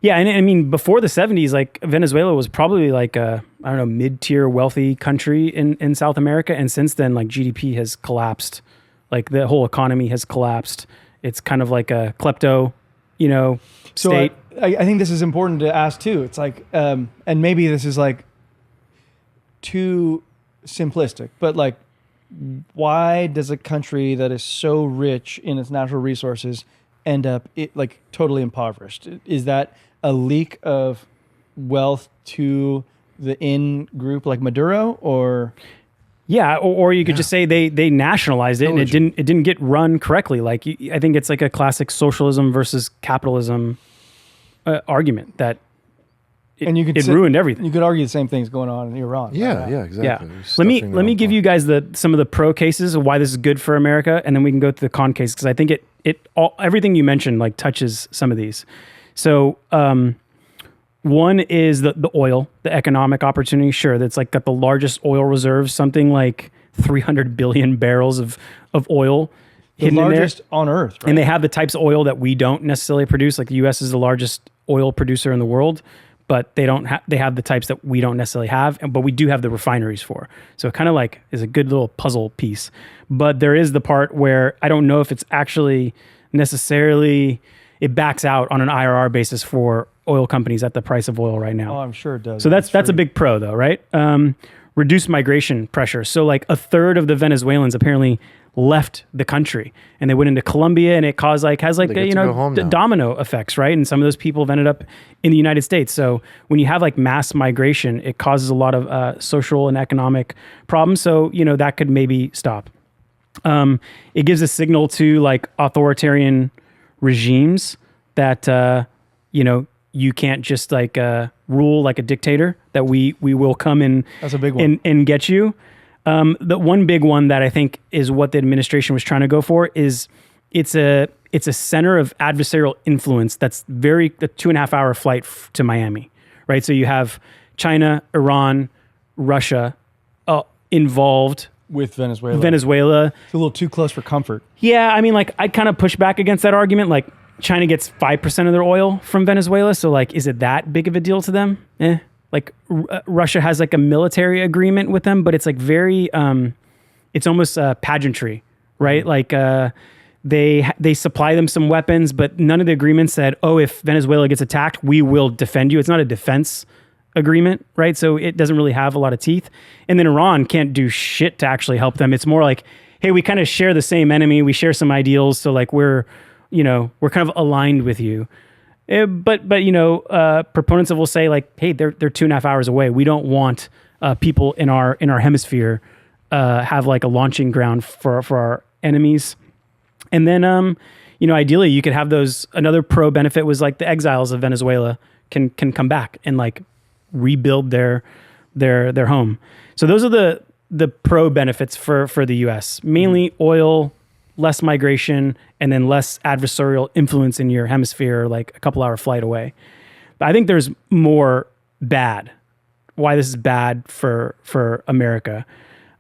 Yeah, and I mean, before the 70s, like Venezuela was probably like a, I don't know, mid-tier wealthy country in South America. And since then, like GDP has collapsed. Like the whole economy has collapsed. It's kind of like a klepto, state. So I think this is important to ask too. It's like, and maybe this is like too simplistic, but like, why does a country that is so rich in its natural resources end up like totally impoverished? Is that a leak of wealth to the in group like Maduro, or? Yeah, or you could just say they nationalized it and it didn't get run correctly. Like I think it's like a classic socialism versus capitalism argument that it ruined everything. You could argue the same thing's going on in Iran. Yeah, exactly. Yeah. Let me give you guys some of the pro cases of why this is good for America, and then we can go to the con cases because I think everything you mentioned like touches some of these. So one is the oil, the economic opportunity. Sure, that's like got the largest oil reserves, something like 300 billion barrels of oil the largest on Earth, right? And they have the types of oil that we don't necessarily produce. Like the U.S. is the largest oil producer in the world, but they have the types that we don't necessarily have, but we do have the refineries for. So it kind of like is a good little puzzle piece. But there is the part where I don't know if it's actually necessarily, it backs out on an IRR basis for oil companies at the price of oil right now. Oh, I'm sure it does. So that's a big pro though, right? Reduce migration pressure. So like a third of the Venezuelans apparently left the country and they went into Colombia, and it caused the domino effects, right? And some of those people have ended up in the United States. So when you have like mass migration, it causes a lot of social and economic problems. So, that could maybe stop. It gives a signal to like authoritarian regimes that, you can't just like rule like a dictator, that we will come in. That's a big one. And get you. The one big one that I think is what the administration was trying to go for is it's a center of adversarial influence that's a 2.5 hour flight to Miami, right? So you have China, Iran, Russia involved with Venezuela. It's a little too close for comfort. Yeah, I mean, like I'd kind of push back against that argument. Like China gets 5% of their oil from Venezuela, so like, is it that big of a deal to them? Like Russia has like a military agreement with them, but it's like very, it's almost pageantry, right? Like they supply them some weapons, but none of the agreements said, oh, if Venezuela gets attacked, we will defend you. It's not a defense agreement, right? So it doesn't really have a lot of teeth. And then Iran can't do shit to actually help them. It's more like, hey, we kind of share the same enemy. We share some ideals. So like we're kind of aligned with you. But proponents will say like, hey, they're 2.5 hours away. We don't want people in our hemisphere have like a launching ground for our enemies. And then ideally you could have those. Another pro benefit was like the exiles of Venezuela can come back and like rebuild their home. So those are the pro benefits for the U.S. Mainly oil, less migration, and then less adversarial influence in your hemisphere, like a couple hour flight away. But I think there's more bad. Why this is bad for America.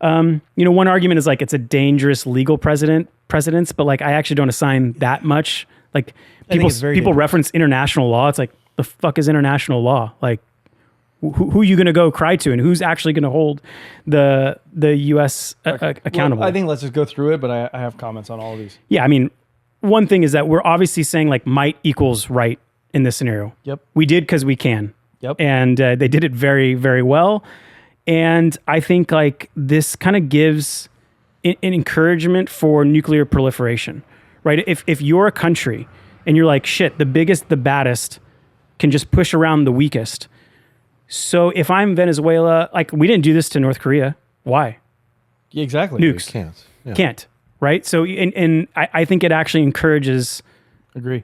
One argument is like it's a dangerous legal precedence, but like I actually don't assign that much. Like people reference international law. It's like, the fuck is international law? Like who are you going to go cry to, and who's actually going to hold the U.S. accountable? Well, I think let's just go through it, but I have comments on all of these. Yeah, I mean, one thing is that we're obviously saying like might equals right in this scenario. Yep. We did because we can. Yep. And they did it very, very well. And I think like this kind of gives an encouragement for nuclear proliferation, right? If you're a country and you're like, shit, the biggest, the baddest can just push around the weakest. So if I'm Venezuela, like we didn't do this to North Korea. Why? Yeah, exactly. Nukes. Can't. Yeah. Can't. right? So, and I think it actually encourages, Agree.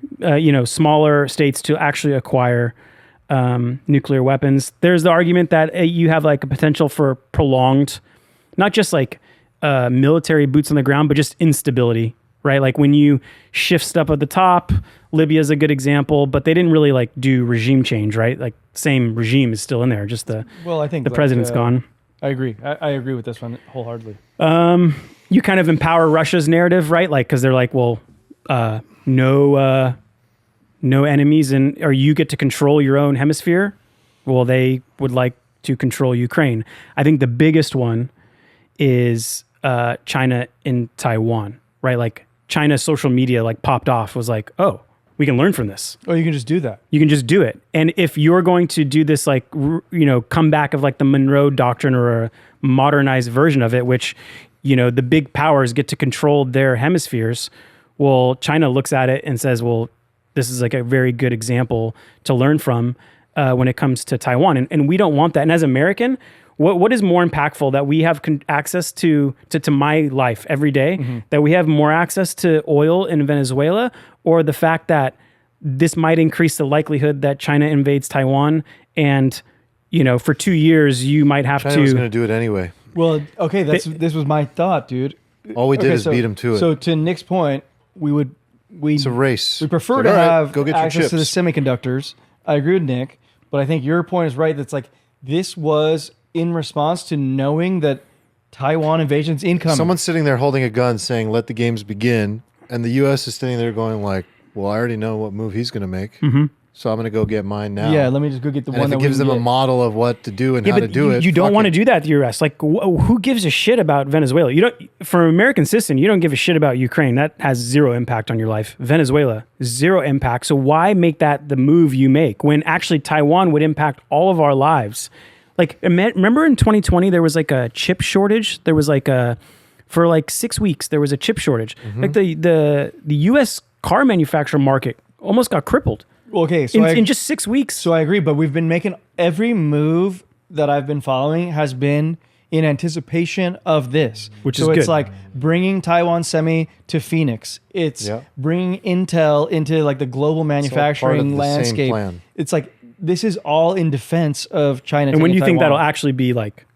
Smaller states to actually acquire nuclear weapons. There's the argument that you have like a potential for prolonged, not just like military boots on the ground, but just instability, right? Like when you shift stuff at the top, Libya is a good example, but they didn't really like do regime change, right? Like same regime is still in there, just I think the president's gone. I agree. I agree with this one wholeheartedly. You kind of empower Russia's narrative, right? Like, because they're like, well, no enemies, or you get to control your own hemisphere. Well, they would like to control Ukraine. I think the biggest one is China in Taiwan, right? Like China's social media like popped off, was like, oh, we can learn from this. Oh, you can just do that. You can just do it. And if you're going to do this, like, comeback of like the Monroe Doctrine or a modernized version of it, which, the big powers get to control their hemispheres. Well, China looks at it and says, well, this is like a very good example to learn from when it comes to Taiwan. And we don't want that. And as American, what is more impactful, that we have access to my life every day, that we have more access to oil in Venezuela, or the fact that this might increase the likelihood that China invades Taiwan, and for 2 years you might have China was going to do it anyway. Well, okay, this was my thought, dude. All we did is beat them to it. So to Nick's point, it's a race. We prefer to have go get access to the semiconductors. I agree with Nick, but I think your point is right. That's like, this was in response to knowing that Taiwan invasion's incoming. Someone's sitting there holding a gun saying, let the games begin. And the U.S. is sitting there going like, well, I already know what move he's going to make. So I'm going to go get mine now. Yeah, let me just go get the one that it gives them a model of what to do and how to do it. You don't want to do that to the U.S. Like, who gives a shit about Venezuela? For an American citizen, you don't give a shit about Ukraine. That has zero impact on your life. Venezuela, zero impact. So why make that the move you make when actually Taiwan would impact all of our lives? Like, remember in 2020, there was like a chip shortage? There was like for like 6 weeks, there was a chip shortage. Like the U.S. car manufacturer market almost got crippled. Okay, so in just 6 weeks. So I agree, but we've been making every move that I've been following has been in anticipation of this. Which is so good. It's like bringing Taiwan Semi to Phoenix. It's bringing Intel into like the global manufacturing landscape. It's like, this is all in defense of China. And when do you think Taiwan. that'll actually be like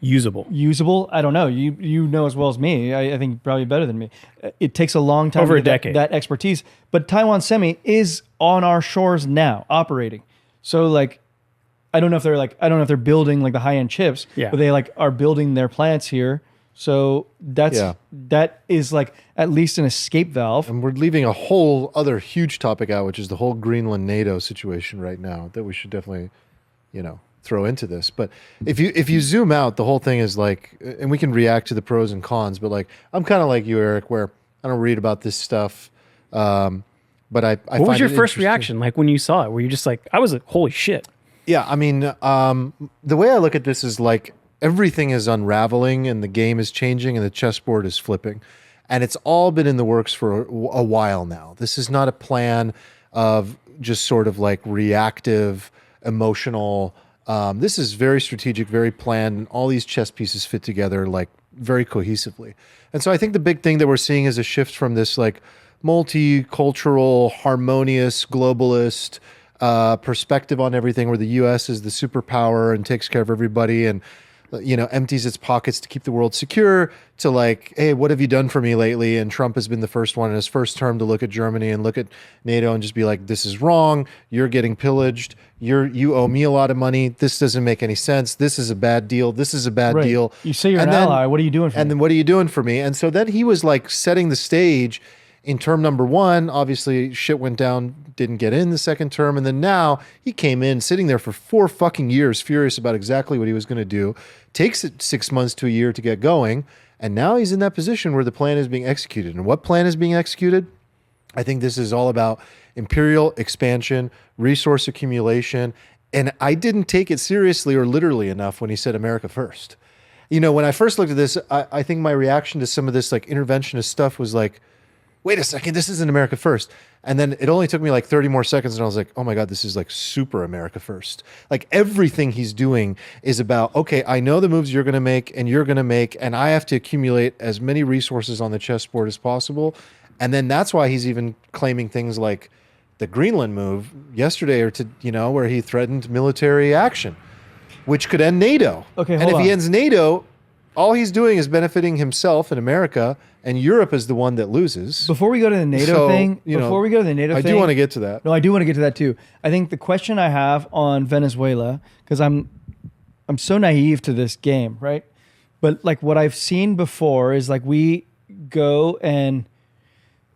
usable? Usable? I don't know. You know as well as me. I think probably better than me. It takes a long time. Over a decade. That expertise. But Taiwan Semi is on our shores now, operating. So like, I don't know if they're building like the high end chips, but they like are building their plants here. So that is like at least an escape valve. And we're leaving a whole other huge topic out, which is the whole Greenland NATO situation right now that we should definitely, throw into this. But if you zoom out, the whole thing is like, and we can react to the pros and cons, but like, I'm kind of like you, Eric, where I don't read about this stuff. But I what was your first reaction? Like when you saw it, were you just like, I was like, holy shit. Yeah. I mean, the way I look at this is like, everything is unraveling and the game is changing and the chessboard is flipping. And it's all been in the works for a while now. This is not a plan of just sort of like reactive, emotional. This is very strategic, very planned. And all these chess pieces fit together like very cohesively. And so I think the big thing that we're seeing is a shift from this like multicultural, harmonious, globalist perspective on everything, where the U.S. is the superpower and takes care of everybody and empties its pockets to keep the world secure, to like, hey, what have you done for me lately? And Trump has been the first one in his first term to look at Germany and look at NATO and just be like, this is wrong. You're getting pillaged. You owe me a lot of money. This doesn't make any sense. This is a bad deal. This is a bad deal. You say you're an ally. What are you doing for me? And then what are you doing for me? And so then he was like setting the stage in term number one. Obviously shit went down, didn't get in the second term. And then now he came in sitting there for 4 fucking years, furious about exactly what he was going to do. Takes it 6 months to a year to get going. And now he's in that position where the plan is being executed. And what plan is being executed? I think this is all about imperial expansion, resource accumulation. And I didn't take it seriously or literally enough when he said America first. When I first looked at this, I think my reaction to some of this like interventionist stuff was like, wait a second, this isn't America first. And then it only took me like 30 more seconds and I was like, oh my God, this is like super America first. Like everything he's doing is about, okay, I know the moves you're going to make and you're going to make, and I have to accumulate as many resources on the chessboard as possible. And then that's why he's even claiming things like the Greenland move yesterday where he threatened military action, which could end NATO. Okay, and hold if on. he ends NATO, all he's doing is benefiting himself and America, and Europe is the one that loses. Before we go to the NATO thing, I do want to get to that. No, I do want to get to that too. I think the question I have on Venezuela, because I'm so naive to this game, right? But like what I've seen before is like we go and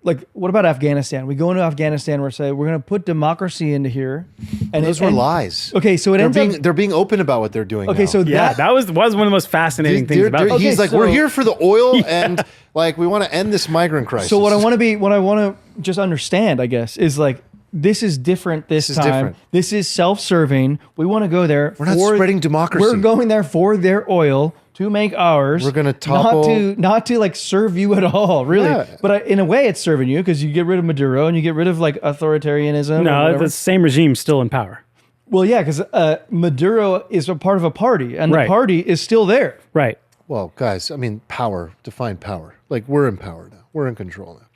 like, what about Afghanistan? We go into Afghanistan, we're going to put democracy into here, and those were lies. Okay, so they're being open about what they're doing. Okay, now. so that was one of the most fascinating things about it. He's like, we're here for the oil, and like we want to end this migrant crisis. So what I want to just understand, I guess, is like this is different this time. Different. This is self-serving. We want to go there. We're not spreading democracy. We're going there for their oil to make ours. We're going to topple. Not to like serve you at all, really. Yeah. But in a way, it's serving you because you get rid of Maduro and you get rid of like authoritarianism. No, the same regime's still in power. Well, yeah, because Maduro is a part of a party, and Right. the party is still there. Right. Well, guys, I mean, power. Define power. Like we're in power now. We're in control now.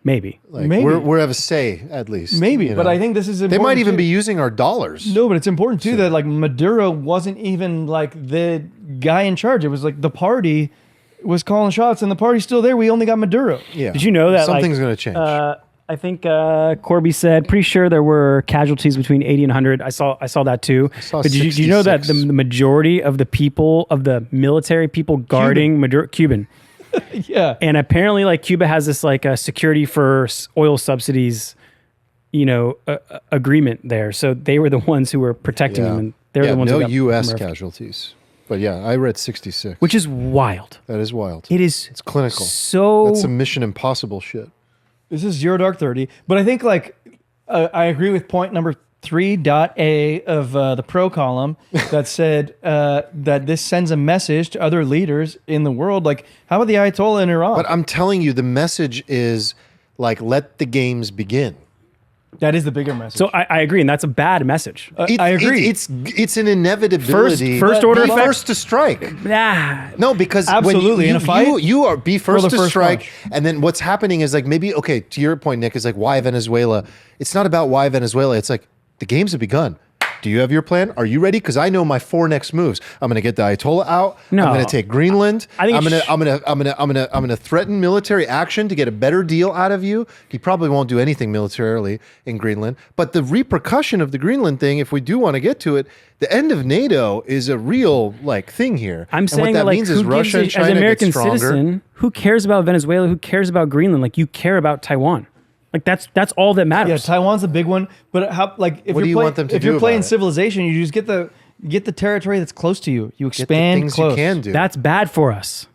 Maybe. Like Maybe. we have a say at least. Maybe, you but know. I think this is important. They might even too. be using our dollars. No, but it's important too that like Maduro wasn't even like the guy in charge. It was like the party was calling shots, and the party's still there. We only got Maduro. Yeah. Did you know that something's going to change? I think Corby said, pretty sure there were casualties between 80 and 100. I saw that too. saw But did you know that the 66. majority of the people, of the military people guarding Maduro, Cuban. Yeah. And apparently like Cuba has this like a security for oil subsidies, agreement there. So they were the ones who were protecting them. And they're the ones no who got U.S. murdered. casualties. But yeah, I read 66. Which is wild. That is wild. It's clinical. So That's some Mission Impossible shit. This is 0 Dark 30. But I think like I agree with point number 3.A of the pro column that said that this sends a message to other leaders in the world. Like, how about the Ayatollah in Iran? But I'm telling you, the message is like, let the games begin. That is the bigger message. So I agree, and that's a bad message. I agree. It's an inevitability. First order be effect. first to strike. Nah. No, because Absolutely, in a fight, you are be first the to first strike, punch. and then what's happening is like maybe okay. To your point, Nick, is like why Venezuela. It's not about why Venezuela. It's like the games have begun. Do you have your plan? Are you ready? Because I know my 4 next moves. I'm going to get the Ayatollah out. No. I'm going to take Greenland. I think I'm going to threaten military action to get a better deal out of you. He probably won't do anything militarily in Greenland, but the repercussion of the Greenland thing, if we do want to get to it, the end of NATO is a real like thing here. I'm and saying what that that, like, means who is gives Russia and as China an American get stronger. citizen, who cares about Venezuela? Who cares about Greenland? Like, you care about Taiwan. Like, that's all that matters. yeah, Taiwan's a big one. But how like if What do you're you want them to if do you're playing about it? civilization, you just get the territory that's close to you. You Get the expand things close. you can do. That's bad for us.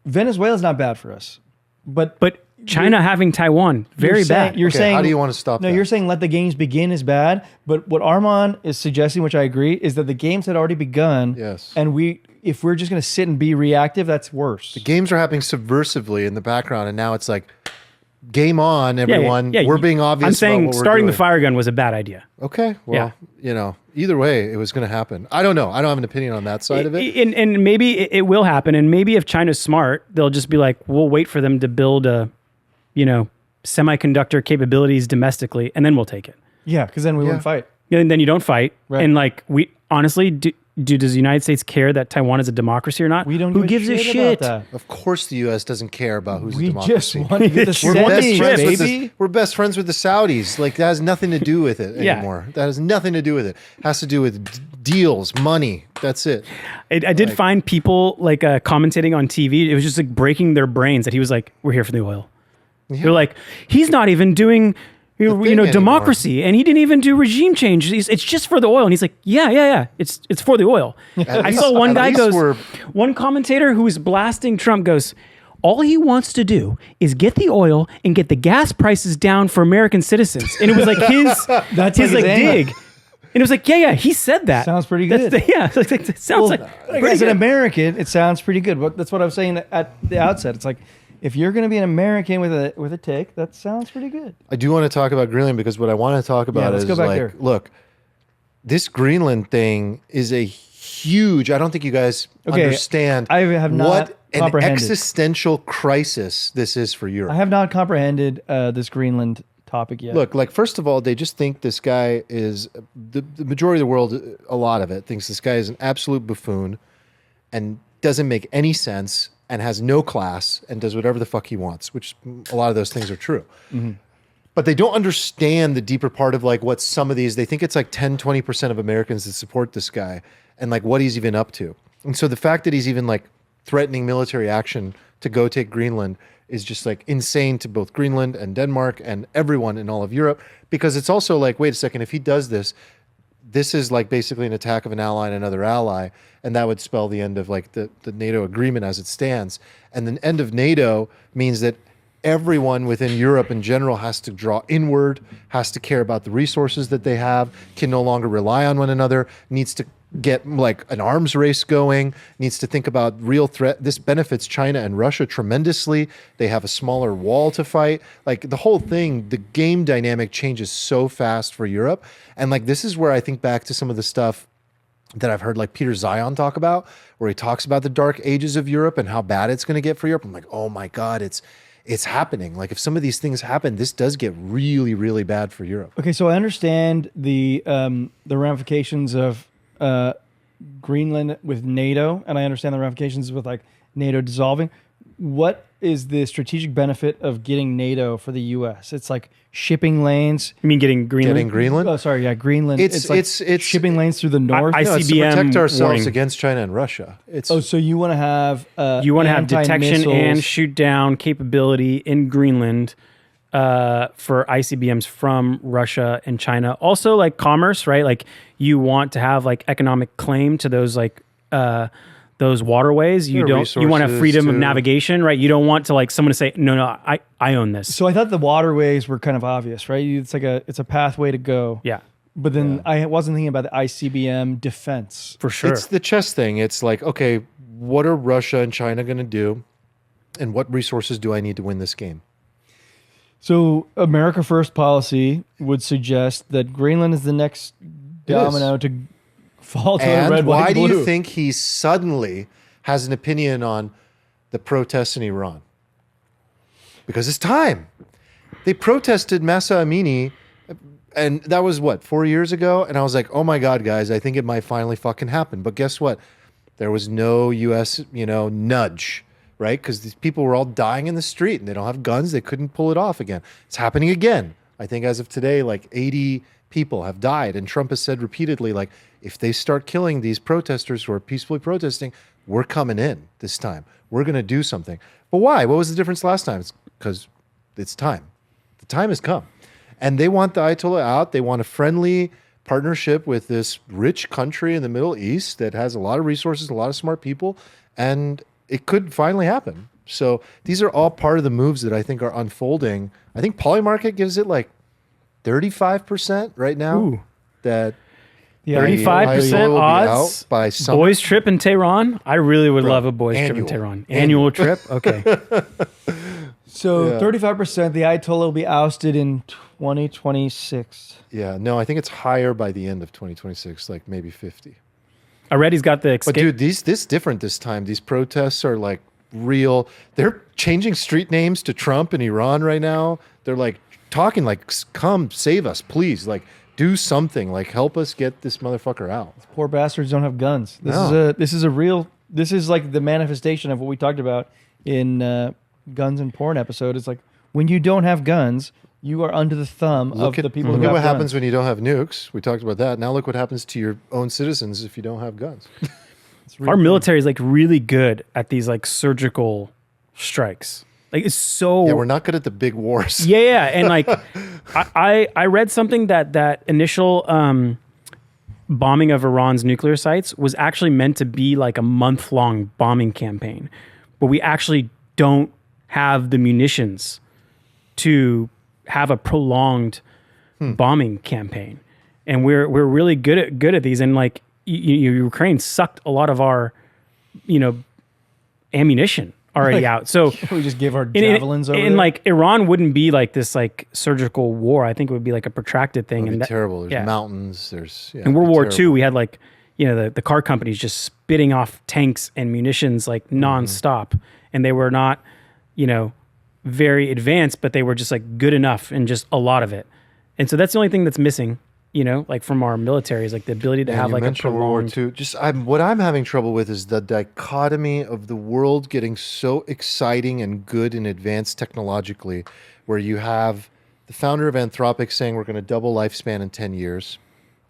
Venezuela's not bad for us, but China having Taiwan, very you're saying- bad. You're Okay, saying how do you want to stop No, that? you're saying let the games begin is bad. But what Armand is suggesting, which I agree, is that the games had already begun. Yes. And if we're just going to sit and be reactive, that's worse. Games are happening subversively in the background, and now it's like, game on, everyone. Yeah, We're being obvious. I'm about saying what we're starting the doing. fire gun was a bad idea. Okay, well, either way, it was going to happen. I don't know. I don't have an opinion on that side of it. And maybe it will happen. And maybe if China's smart, they'll just be like, we'll wait for them to build semiconductor capabilities domestically, and then we'll take it. Yeah, because then we wouldn't fight. And then you don't fight. Right. And like, we honestly does the United States care that Taiwan is a democracy or not? We don't Who give gives a shit shit? about that. Of course, the U.S. doesn't care about who's a We democracy. just want to get the We're best, semis, friends with baby. we're best friends with the Saudis. Like, that has nothing to do with it Yeah. anymore. That has nothing to do with it. It has to do with deals, money. That's it. I did find people like commentating on TV. It was just like breaking their brains that he was like, "We're here for the oil." They're like, "He's not even doing, thing anymore. democracy, and he didn't even do regime change. It's just for the oil." And he's like, "Yeah. It's for the oil." I saw one guy one commentator who was blasting Trump goes, "All he wants to do is get the oil and get the gas prices down for American citizens." And it was like That's his like his dig. angle. And it was like, yeah, he said that. Sounds pretty That's good. it sounds like Like, pretty as an good. American, it sounds pretty good. That's what I was saying at the outset. It's like if you're going to be an American with a take, that sounds pretty good. I do want to talk about Greenland because what I want to talk about let's is go back like, there. look, this Greenland thing is a huge. I don't think you guys understand. I have not what an comprehended. Existential crisis this is for Europe. I have not comprehended this Greenland topic yet. Look, like first of all, they just think this guy is the majority of the world. A lot of it thinks this guy is an absolute buffoon and doesn't make any sense and has no class and does whatever the fuck he wants. Which a lot of those things are true. Mm-hmm. But they don't understand the deeper part of like what some of these. They think it's like 10-20% of Americans that support this guy and like what he's even up to. And so the fact that he's even like threatening military action to go take Greenland is just like insane to both Greenland and Denmark and everyone in all of Europe, because it's also like, wait a second, if he does this, this is like basically an attack of an ally and another ally, and that would spell the end of like the NATO agreement as it stands. And the end of NATO means that everyone within Europe in general has to draw inward, has to care about the resources that they have, can no longer rely on one another, needs to get like an arms race going, needs to think about real threat. This benefits China and Russia tremendously. They have a smaller wall to fight. Like the whole thing, the game dynamic changes so fast for Europe. And like this is where I think back to some of the stuff that I've heard like Peter Zion talk about, where he talks about the dark ages of Europe and how bad it's going to get for Europe. I'm like, oh my God, it's happening. Like if some of these things happen, this does get really, really bad for Europe. Okay, so I understand the ramifications of Greenland with NATO, and I understand the ramifications with like NATO dissolving. What is the strategic benefit of getting NATO for the U.S.? It's like shipping lanes. You mean getting Greenland? Getting Greenland? Oh, sorry, yeah, Greenland. It's like shipping lanes through the north. I- No, it's to ICBM protect ourselves warning. against China and Russia. It's so you want to have You want to have detection anti-missiles. and shoot down capability in Greenland for ICBMs from Russia and China. Also, like commerce, right? Like you want to have like economic claim to those like those waterways. You There are don't. You want to have resources freedom of to- navigation, right? You don't want to like someone to say, no, I own this. So I thought the waterways were kind of obvious, right? It's like it's a pathway to go. Yeah, But then I wasn't thinking about the ICBM defense. for sure. It's the chess thing. It's like, okay, what are Russia and China going to do? And what resources do I need to win this game? So America First policy would suggest that Greenland is the next domino to fall to the And red, why white, do blue. you think he suddenly has an opinion on the protests in Iran? Because it's time. They protested Masa Amini, and that was what, 4 years ago? And I was like, oh my God, guys, I think it might finally fucking happen. But guess what? There was no U.S., nudge, right? Because these people were all dying in the street and they don't have guns. They couldn't pull it off again. It's happening again. I think as of today, like 80 people have died. And Trump has said repeatedly, like, if they start killing these protesters who are peacefully protesting, we're coming in this time. We're going to do something. But why? What was the difference last time? It's because it's time. The time has come. And they want the Ayatollah out. They want a friendly partnership with this rich country in the Middle East that has a lot of resources, a lot of smart people, and it could finally happen. So these are all part of the moves that I think are unfolding. I think Polymarket gives it like 35% right now. Ooh. That Yeah, 35% will be odds. out by summer. Boys trip in Tehran. I really would love a boys trip in annual. Tehran. Annual trip. Okay. So Yeah. 35%, the Ayatollah will be ousted in 2026. Yeah, no, I think it's higher by the end of 2026, like maybe 50. I read he's got the But escape. dude, this different this time. These protests are like real. They're changing street names to Trump in Iran right now. They're like talking like, come save us, please. Like do something, like help us get this motherfucker out. Poor bastards don't have guns. No. This is like the manifestation of what we talked about in Guns and Porn episode. It's like when you don't have guns, you are under the thumb of the people Look who at have what guns. happens when you don't have nukes. We talked about that. Now look what happens to your own citizens if you don't have guns. Our military is like really good at these like surgical strikes. Like it's so Yeah, we're not good at the big wars. Yeah, and like I read something that initial bombing of Iran's nuclear sites was actually meant to be like a month-long bombing campaign, but we actually don't have the munitions to have a prolonged bombing campaign, and we're really good at these. And like Ukraine sucked a lot of our ammunition already out. So we just give our javelins over and there. like Iran wouldn't be like this like surgical war. I think it would be like a protracted thing. It'd And be terrible. There's mountains. There's in World War II, we had like, you know, the car companies just spitting off tanks and munitions like nonstop. And they were not, you know, very advanced, but they were just like good enough and just a lot of it. And so that's the only thing that's missing, you know, like from our military is like the ability to have like a prolonged... World War II. What I'm having trouble with is the dichotomy of the world getting so exciting and good and advanced technologically, where you have the founder of Anthropic saying we're going to double lifespan in 10 years.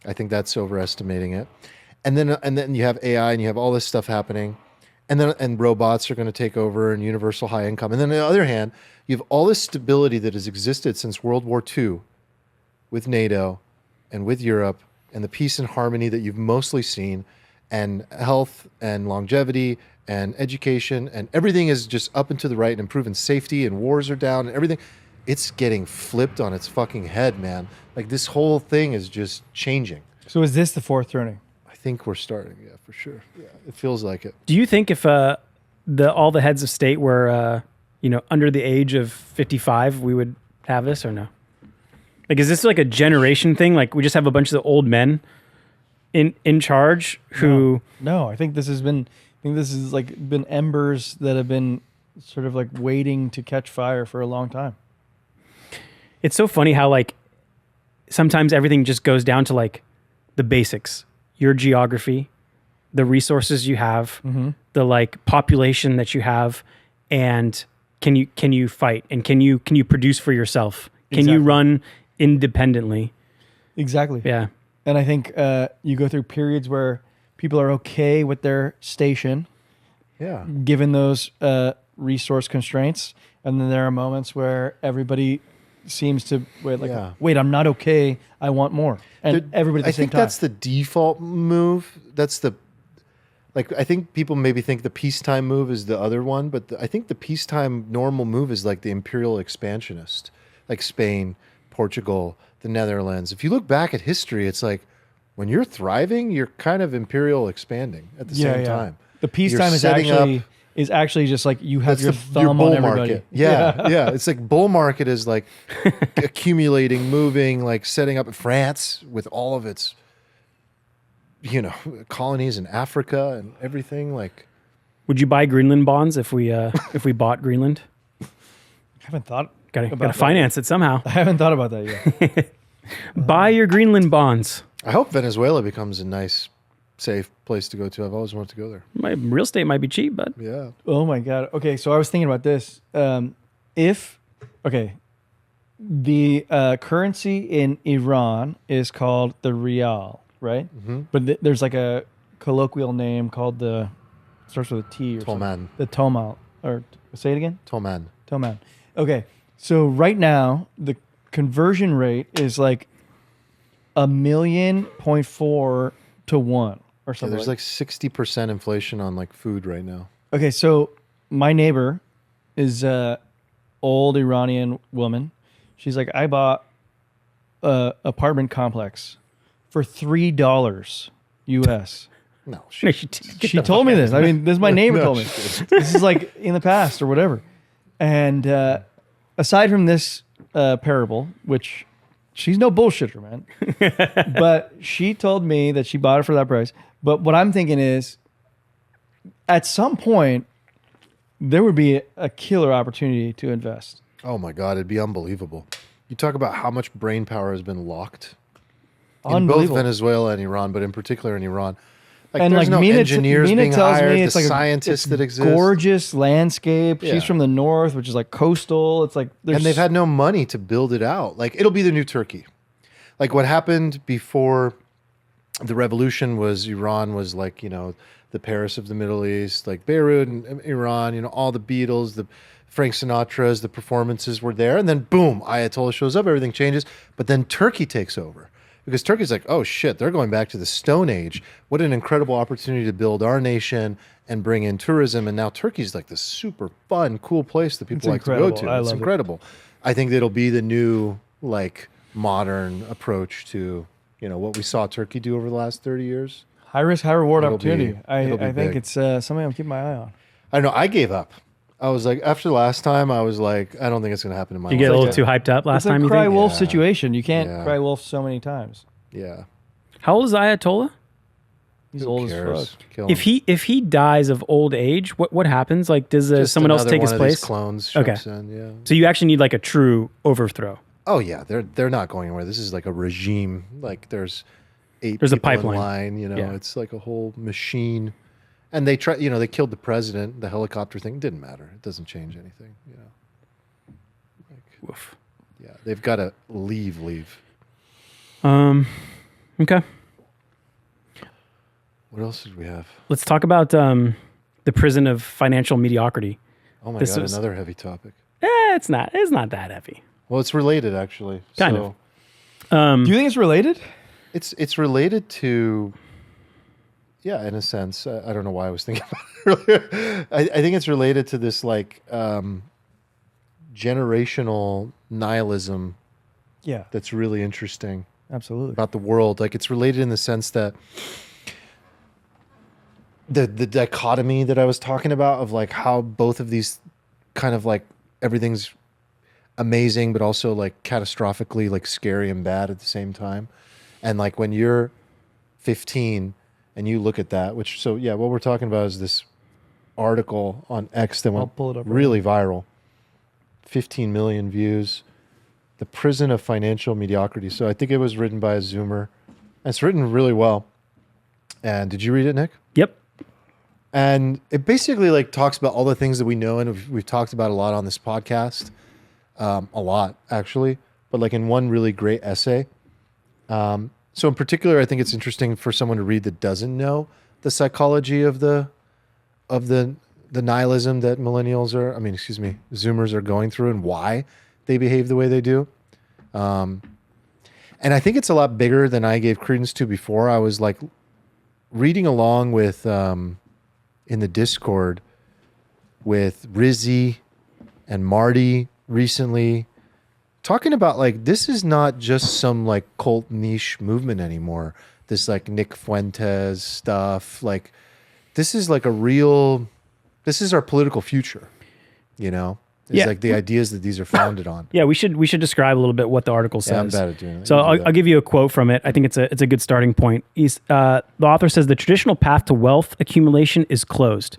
I think that's overestimating it. And then you have AI and you have all this stuff happening. And robots are going to take over and universal high income. And then on the other hand, you have all this stability that has existed since World War II with NATO and with Europe and the peace and harmony that you've mostly seen, and health and longevity and education, and everything is just up and to the right and improving safety, and wars are down and everything. It's getting flipped on its fucking head, man. Like this whole thing is just changing. So is this the fourth turning? I think we're starting, yeah, for sure. Yeah, it feels like it. Do you think if all the heads of state were, you know, under the age of 55, we would have this or no? Like, is this like a generation thing? Like, we just have a bunch of the old men in charge who... No, I think this has been... I think this has like been embers that have been sort of like waiting to catch fire for a long time. It's so funny how like sometimes everything just goes down to like the basics. Your geography, the resources you have, the like population that you have, and can you fight, and can you produce for yourself? Can you run independently? Exactly. Yeah. And I think you go through periods where people are okay with their station, given those resource constraints, and then there are moments where everybody seems to wait, I'm not okay. I want more, and everybody. At the same time. That's the default move. That's the I think people maybe think the peacetime move is the other one, but I think the peacetime normal move is like the imperial expansionist, like Spain, Portugal, the Netherlands. If you look back at history, it's like when you're thriving, you're kind of imperial expanding at the same time. The peacetime is actually just like you have your thumb on everybody. Market. Yeah. It's like bull market is like accumulating, moving, like setting up France with all of its, you know, colonies in Africa and everything. Like, would you buy Greenland bonds if we bought Greenland? I haven't thought. Got to finance it somehow. I haven't thought about that yet. Buy your Greenland bonds. I hope Venezuela becomes a nice, safe place to go to. I've always wanted to go there. My real estate might be cheap, but yeah. Oh my God. Okay, so I was thinking about this. The currency in Iran is called the rial, right? Mm-hmm. But there's like a colloquial name called starts with a T or Toman. Something. The tomal, or say it again. Toman. Okay, so right now the conversion rate is like 1.4 to 1 or something. There's like 60% inflation on like food right now. Okay, so my neighbor is a old Iranian woman. She's like, I bought a apartment complex for $3 US. No, she told me this. I mean, this is my neighbor told me. This is like in the past or whatever. And aside from this parable, which she's no bullshitter, man. But she told me that she bought it for that price. But what I'm thinking is, at some point, there would be a killer opportunity to invest. Oh my God, it'd be unbelievable. You talk about how much brain power has been locked in both Venezuela and Iran, but in particular in Iran. Like, and there's like no engineers being hired, it's like scientists that exist. Gorgeous landscape. Yeah. She's from the north, which is like coastal. It's like, and they've had no money to build it out. Like, it'll be the new Turkey. Like what happened before the revolution was Iran was like, you know, the Paris of the Middle East, like Beirut and Iran, you know, all the Beatles, the Frank Sinatra's, the performances were there. And then boom, Ayatollah shows up, everything changes. But then Turkey takes over. Because Turkey's like, oh shit, they're going back to the Stone Age. What an incredible opportunity to build our nation and bring in tourism. And now Turkey's like this super fun, cool place that people like to go to. It's incredible. I think it'll be the new, like, modern approach to, you know, what we saw Turkey do over the last 30 years. High risk, high reward opportunity. I think it's something I'm keeping my eye on. I don't know. I gave up. I was like, after last time, I was like, I don't think it's going to happen in my You life. get a little too hyped up last It's a time, you cry think? wolf Yeah. situation. You can't Yeah. cry wolf so many times. Yeah. How old is Ayatollah? He's Who old cares? as fuck. Kill If him. he dies of old age, what happens? Like, does Just someone else another take his one of these place? clones Okay. jumps in, yeah. So you actually need like a true overthrow. Oh yeah, they're not going anywhere. This is like a regime. Like there's 8 There's a people in pipeline. line. You know, Yeah. it's like a whole machine. And they try. You know, they killed the president. The helicopter thing didn't matter. It doesn't change anything. You know. Woof. Yeah, they've got to leave. Okay. What else did we have? Let's talk about the prison of financial mediocrity. Oh my This god, was- another heavy topic. It's not that heavy. Well, it's related actually. Kind so of. Do you think it's related? It's related to. Yeah, in a sense. I don't know why I was thinking about it earlier. I think it's related to this like generational nihilism Yeah, that's really interesting absolutely. about the world. Like it's related in the sense that the dichotomy that I was talking about of like how both of these kind of like everything's amazing, but also like catastrophically like scary and bad at the same time. And like when you're 15 and you look at that, which so yeah, what we're talking about is this article on X that I'll went pull it up right really viral. 15 million views. The Prison of Financial Mediocrity. So I think it was written by a Zoomer. It's written really well. And did you read it, Nick? Yep. And it basically like talks about all the things that we know and we've talked about a lot on this podcast, a lot actually, but like in one really great essay. So in particular, I think it's interesting for someone to read that doesn't know the psychology of the nihilism that Zoomers are going through and why they behave the way they do. And I think it's a lot bigger than I gave credence to before. I was like reading along with, in the Discord with Rizzy and Marty recently, talking about like, this is not just some like cult niche movement anymore. This like Nick Fuentes stuff. Like this is like this is our political future, you know? It's Yeah. like the ideas that these are founded on. Yeah, we should describe a little bit what the article says. Yeah, I'm bad at doing it. So You do I'll that. give you a quote from it. I think it's a good starting point. The author says the traditional path to wealth accumulation is closed,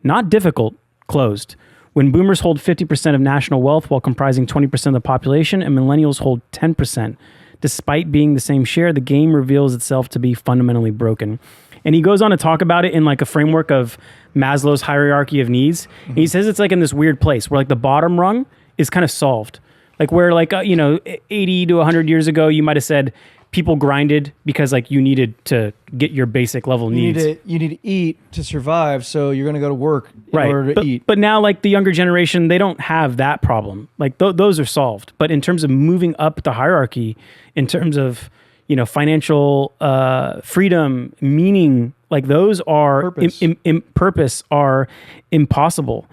not difficult, closed. When boomers hold 50% of national wealth while comprising 20% of the population, and millennials hold 10%, despite being the same share, the game reveals itself to be fundamentally broken. And he goes on to talk about it in like a framework of Maslow's hierarchy of needs. And he says it's like in this weird place where like the bottom rung is kind of solved. Like where like, 80 to 100 years ago, you might have said people grinded because like you needed to get your basic level needs. You need to eat to survive, so you're going to go to work in order to eat. But now like the younger generation, they don't have that problem. Like those are solved. But in terms of moving up the hierarchy, in terms of, financial freedom, meaning, like those are purpose are impossible.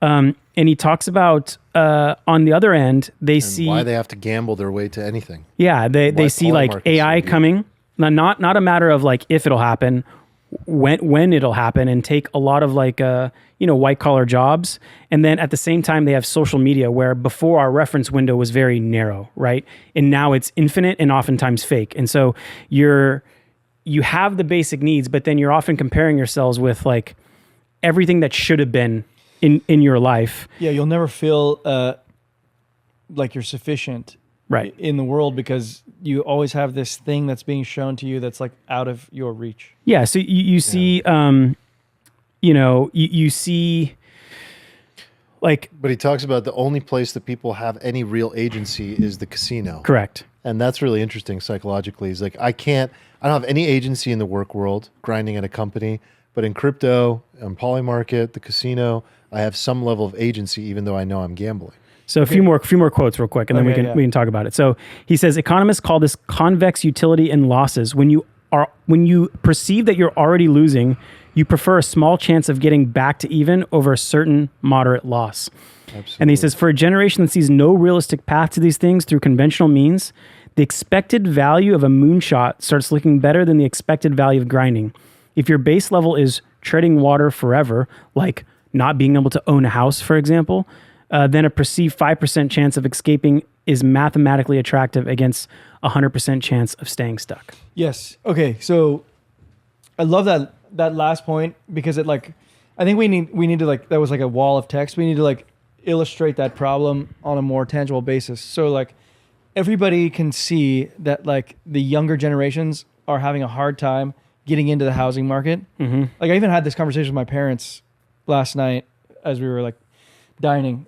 And he talks about on the other end, they see why they have to gamble their way to anything. yeah, they see like polymarkets AI would be- coming. Now, not a matter of like if it'll happen, when it'll happen, and take a lot of like white collar jobs. And then at the same time, they have social media where before our reference window was very narrow, right? And now it's infinite and oftentimes fake. And so you have the basic needs, but then you're often comparing yourselves with like everything that should have been in your life. Yeah, you'll never feel like you're sufficient Right. in the world because you always have this thing that's being shown to you that's like out of your reach. Yeah. So you see, you see like, But he talks about the only place that people have any real agency is the casino. correct. And that's really interesting psychologically. He's like, I don't have any agency in the work world grinding at a company, but in crypto, on Polymarket, the casino, I have some level of agency, even though I know I'm gambling. So a few more quotes real quick, and then we can talk about it. So he says economists call this convex utility in losses. When you perceive that you're already losing, you prefer a small chance of getting back to even over a certain moderate loss. Absolutely. And he says for a generation that sees no realistic path to these things through conventional means, the expected value of a moonshot starts looking better than the expected value of grinding. If your base level is treading water forever, like not being able to own a house, for example, then a perceived 5% chance of escaping is mathematically attractive against 100% chance of staying stuck. Yes. Okay. So I love that last point because it like, I think we need to like, that was like a wall of text. We need to like illustrate that problem on a more tangible basis. So like everybody can see that like the younger generations are having a hard time getting into the housing market. Mm-hmm. Like I even had this conversation with my parents last night as we were like dining.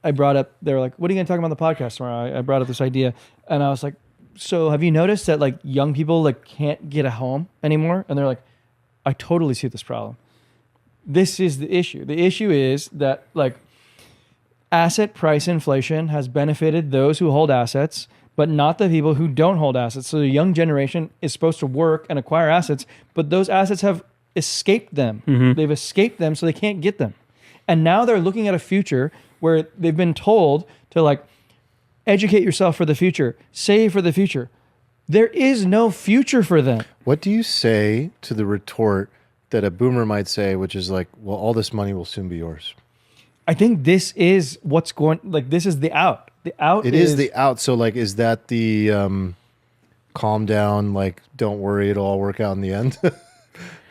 I brought up, they were like, what are you going to talk about on the podcast tomorrow? I brought up this idea and I was like, so have you noticed that like young people like can't get a home anymore? And they're like, I totally see this problem. This is the issue. The issue is that like asset price inflation has benefited those who hold assets, but not the people who don't hold assets. So the young generation is supposed to work and acquire assets, but those assets have escaped them. Mm-hmm. They've escaped them, so they can't get them. And now they're looking at a future where they've been told to like educate yourself for the future, save for the future. There is no future for them. What do you say to the retort that a boomer might say, which is like, well, all this money will soon be yours? I think this is what's going, like, this is the out. The out is the out. So, like, is that the calm down, like, don't worry, it'll all work out in the end?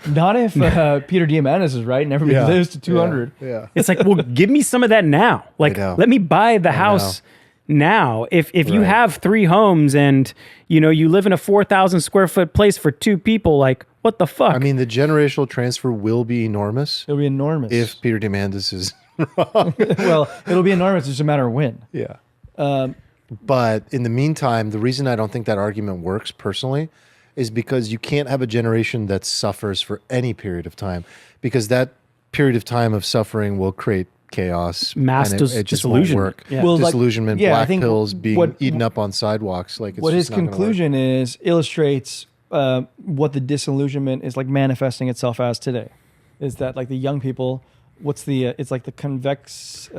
Not if Peter Diamandis is right and everybody lives to 200. Yeah. It's like, well, give me some of that now. Like, let me buy the house now. If you have 3 homes and, you know, you live in a 4,000 square foot place for 2 people, like, what the fuck? I mean, the generational transfer will be enormous. It'll be enormous. If Peter Diamandis is wrong. Well, it'll be enormous. It's just a matter of when. Yeah. But in the meantime, the reason I don't think that argument works personally is because you can't have a generation that suffers for any period of time, because that period of time of suffering will create chaos, mass and it just won't work. Yeah. Well, disillusionment, like, black pills, being eaten up on sidewalks. Like, it's what his just not gonna conclusion is illustrates what the disillusionment is like manifesting itself as today. Is that like the young people? What's the? It's like the convex.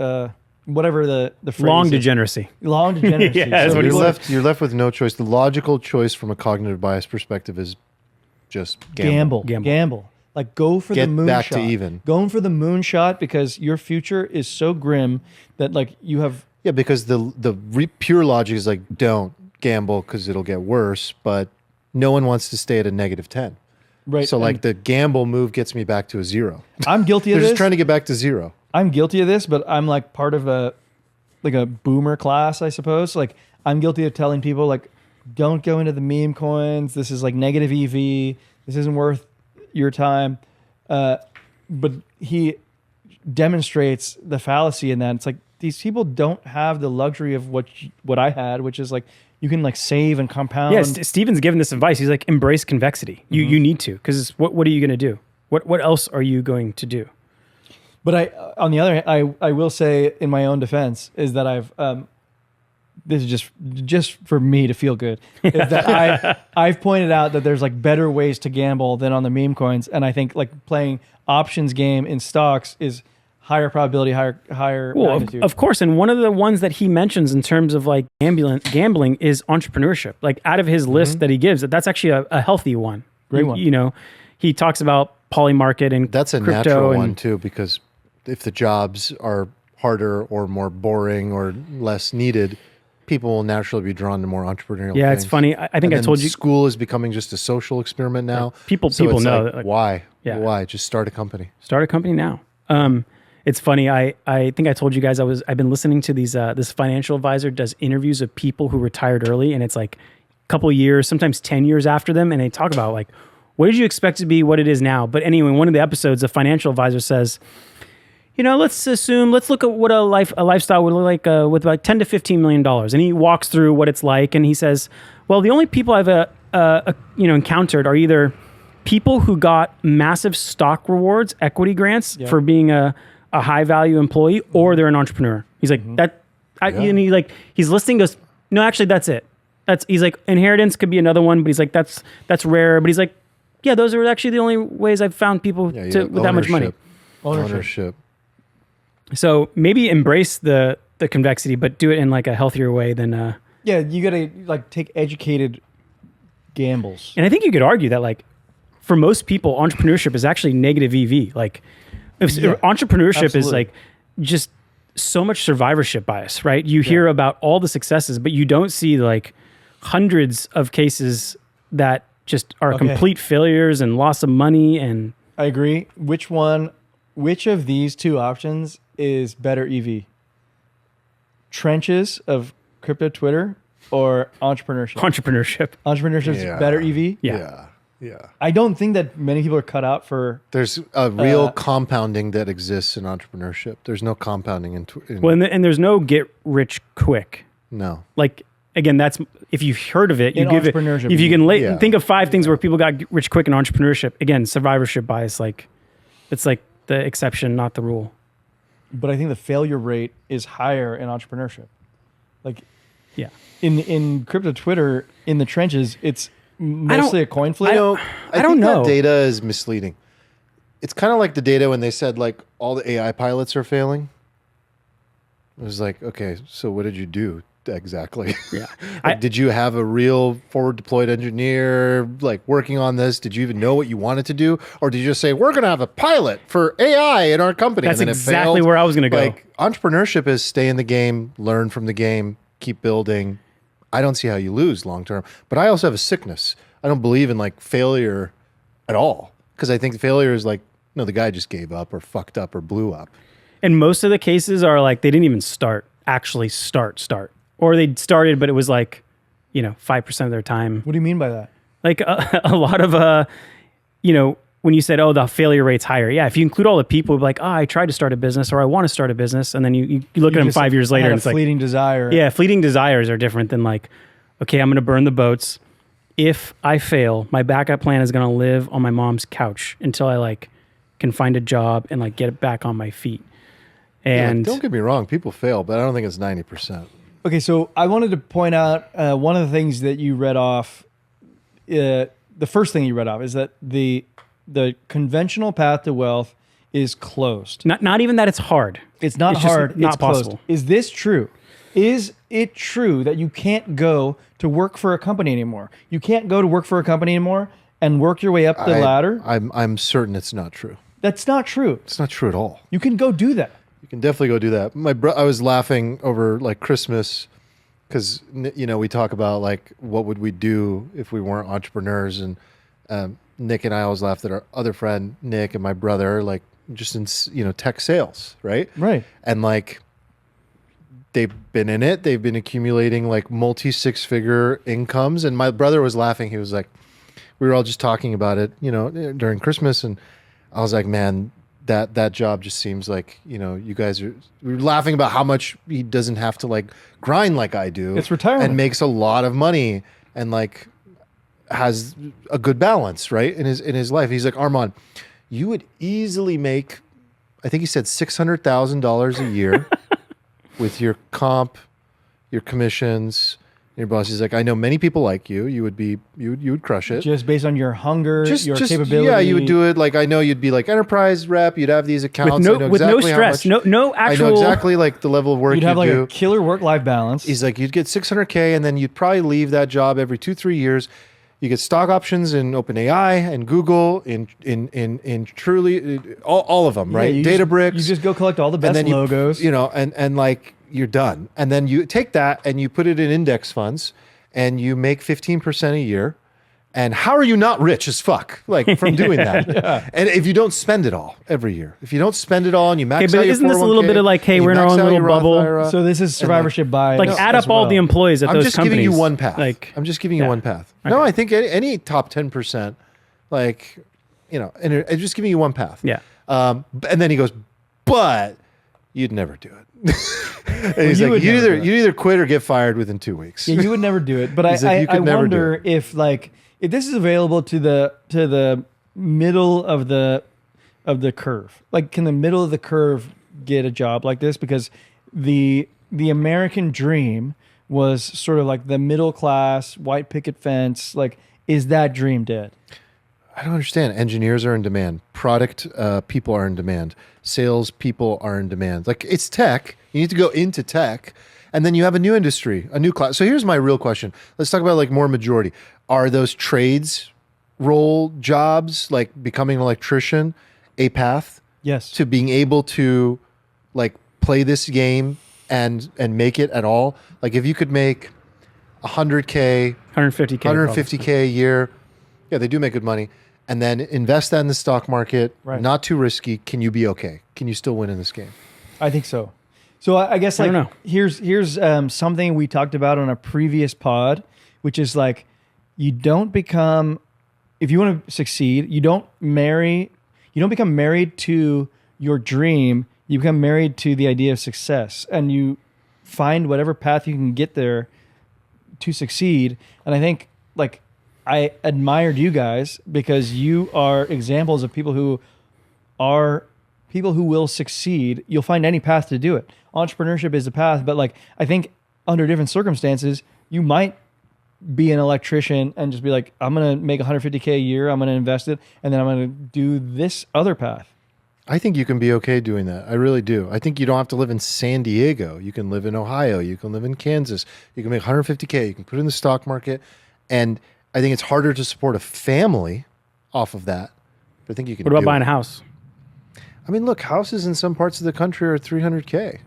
Whatever the phrase long is. degeneracy. Long degeneracy. Yeah, that's So what he people said. You're left with no choice. The logical choice from a cognitive bias perspective is just gamble. Gamble. Like go for the Get moonshot. back to even. Going for the moonshot because your future is so grim that like you have. Yeah, because the pure logic is like, don't gamble because it'll get worse, but no one wants to stay at a -10. Right. So like and the gamble move gets me back to a 0. I'm guilty of They're this. just trying to get back to 0. I'm guilty of this, but I'm like part of a boomer class, I suppose. Like I'm guilty of telling people like, don't go into the meme coins. This is like negative EV. This isn't worth your time. But he demonstrates the fallacy in that. It's like these people don't have the luxury of what I had, which is like you can like save and compound. Yeah, Steven's given this advice. He's like, embrace convexity. You need to, because what are you going to do? What else are you going to do? But on the other hand, I will say in my own defense is that I've this is just for me to feel good, is that I've pointed out that there's like better ways to gamble than on the meme coins, and I think like playing options game in stocks is higher probability, higher magnitude. Of course, and one of the ones that he mentions in terms of like gambling is entrepreneurship. Like out of his list that he gives, that's actually a healthy one. Great one. You know, he talks about polymarket and That's a crypto natural and, one too, because if the jobs are harder or more boring or less needed, people will naturally be drawn to more entrepreneurial Yeah, things. it's funny. I think I told you school is becoming just a social experiment now. People So it's know like, that, like, why? Yeah. Why? Just start a company. Start a company now. It's funny. I think I told you guys I've been listening to these this financial advisor does interviews of people who retired early, and it's like a couple of years, sometimes 10 years after them, and they talk about like, what did you expect to be what it is now? But anyway, in one of the episodes, the financial advisor says, you know, let's look at what a lifestyle would look like with about $10 to $15 million. And he walks through what it's like, and he says, well, the only people I've encountered are either people who got massive stock rewards, equity grants for being a high value employee, or they're an entrepreneur. He's like and he's listing, goes, no, actually that's it. He's like, inheritance could be another one, but he's like, that's rare. But he's like, yeah, those are actually the only ways I've found people with that much money. Ownership. So maybe embrace the convexity, but do it in like a healthier way than. Yeah, you gotta like take educated gambles. And I think you could argue that like for most people, entrepreneurship is actually negative EV. Like Entrepreneurship is absolutely. like just so much survivorship bias, right? You hear about all the successes, but you don't see like hundreds of cases that just are complete failures and loss of money. And I agree. Which of these two options is better EV? Trenches of crypto Twitter or entrepreneurship? Entrepreneurship is better EV? Yeah. Yeah. I don't think that many people are cut out for. There's a real compounding that exists in entrepreneurship. There's no compounding in well, and there's no get rich quick. no. Like, again, that's, if you've heard of it, you In give it, entrepreneurship, if you can Yeah. think of 5 things where people got rich quick in entrepreneurship, again, survivorship bias, like it's like the exception, not the rule. But I think the failure rate is higher in entrepreneurship. Like Yeah. in crypto Twitter, in the trenches, it's mostly a coin flip. I don't don't think know. That data is misleading. It's kind of like the data when they said like all the AI pilots are failing. It was like, okay, so what did you do exactly? Yeah. Like, did you have a real forward deployed engineer like working on this? Did you even know what you wanted to do? Or did you just say, we're going to have a pilot for AI in our company? That's and then exactly it failed? where I was going to go. Like entrepreneurship is stay in the game, learn from the game, keep building. I don't see how you lose long term, but I also have a sickness. I don't believe in like failure at all because I think failure is like, no, the guy just gave up or fucked up or blew up. And most of the cases are like, they didn't even actually start. Or they started, but it was like, 5% of their time. What do you mean by that? Like a lot of, when you said, oh, the failure rate's higher. Yeah, if you include all the people, like, oh, I tried to start a business or I want to start a business. And then you look at them just 5 years later had and a it's like, fleeting desire. yeah, fleeting desires are different than like, okay, I'm going to burn the boats. If I fail, my backup plan is going to live on my mom's couch until I like can find a job and like get it back on my feet. Yeah, And don't get me wrong, people fail, but I don't think it's 90%. Okay, so I wanted to point out one of the things that you read off. The first thing you read off is that the conventional path to wealth is closed. not even that it's hard. It's not It's just hard. not it's closed. possible. Is this true? Is it true that you can't go to work for a company anymore? You can't go to work for a company anymore and work your way up the ladder? I'm certain it's not true. That's not true. It's not true at all. You can go do that. You can definitely go do that. I was laughing over like Christmas because we talk about like what would we do if we weren't entrepreneurs, and Nick and I always laughed at our other friend Nick and my brother, like just in tech sales, right? Right. And like they've been in it, they've been accumulating like multi 6-figure incomes, and my brother was laughing. He was like, we were all just talking about it, during Christmas, and I was like, man, that job just seems like, you guys we were laughing about how much he doesn't have to like grind like I do. It's retirement. And makes a lot of money and like has a good balance, right? In his life. He's like, Armand, you would easily make, I think he said $600,000 a year with your comp, your commissions, your boss. He's like, I know many people like you. You would crush it. Just based on your hunger, your capability. Yeah, you would do it. Like I know you'd be like enterprise rep. You'd have these accounts. with no stress, no actual. I know exactly like the level of work You'd have like do. a killer work-life balance. He's like, you'd get $600K, and then you'd probably leave that job every 2-3 years. You get stock options in OpenAI and Google, in Truly, all of them, right? you Databricks. You just go collect all the best and then logos. And like you're done. And then you take that and you put it in index funds and you make 15% a year. And how are you not rich as fuck, like from doing that? Yeah. And if you don't spend it all every year, if you don't spend it all and you max Okay, out but your isn't this a little 401k, bit of like, hey, and you we're in our max own out little your Roth bubble? IRA, So this is survivorship bias. Like add up all the employees at I'm those just companies. giving you one path. Like, I'm just giving you one path. No, I think any top 10%, like, and I'm just giving you one path. yeah. And then he goes, but you'd never do it. And he's you like, would you never do it. either quit or get fired within 2 weeks. Yeah, you would never do it. But He's like, you I could never do wonder if this is available to the middle of the curve. Like, can the middle of the curve get a job like this? Because the American dream was sort of like the middle class, white picket fence. Like, is that dream dead? I don't understand. Engineers are in demand. Product people are in demand. Sales people are in demand. Like, it's tech. You need to go into tech. And then you have a new industry, a new class. So here's my real question. Let's talk about like more majority. Are those trades role jobs, like becoming an electrician, a path Yes. to being able to like play this game and make it at all. Like if you could make 100K, 150K. 150K a year, yeah, they do make good money, and then invest that in the stock market, Right. not too risky. Can you be okay? Can you still win in this game? I think so. So I guess I like don't know. here's something we talked about on a previous pod, which is like you don't become, if you want to succeed, you don't become married to your dream. You become married to the idea of success, and you find whatever path you can get there to succeed. And I think like I admired you guys because you are examples of people who will succeed. You'll find any path to do it. Entrepreneurship is the path, but like I think under different circumstances, you might be an electrician and just be like, I'm gonna make 150K a year, I'm gonna invest it, and then I'm gonna do this other path. I think you can be okay doing that. I really do. I think you don't have to live in San Diego. You can live in Ohio. You can live in Kansas. You can make 150K. You can put it in the stock market. And I think it's harder to support a family off of that. But I think you can What about do buying it. a house? I mean, look, houses in some parts of the country are 300K.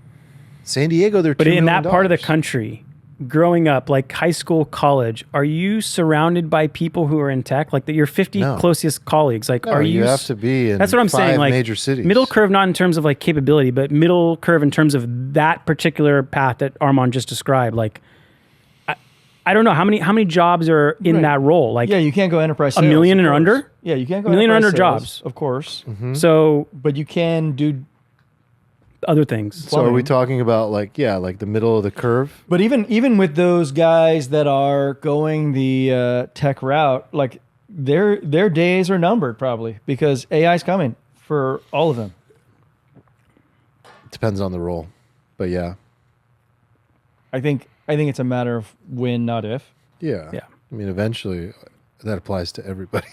San Diego, they're $2 But in million. that part of the country, growing up, like high school, college, are you surrounded by people who are in tech? Like your 50 No. closest colleagues? Like, No, are you you? have to be in That's what I'm saying. 5 Like major cities. middle curve, not in terms of like capability, but middle curve in terms of that particular path that Armand just described. Like, I don't know how many jobs are in Right. that role. Like, Yeah, you can't go enterprise sales. million of or course. under? Yeah, you can't go Million or enterprise under sales, jobs. of course. so But you can do. other things. So are we plumbing. talking about like the middle of the curve? But even with those guys that are going the tech route, like their days are numbered probably because AI is coming for all of them. Depends on the role. But yeah. I think it's a matter of when, not if. Yeah. Yeah. I mean, eventually that applies to everybody.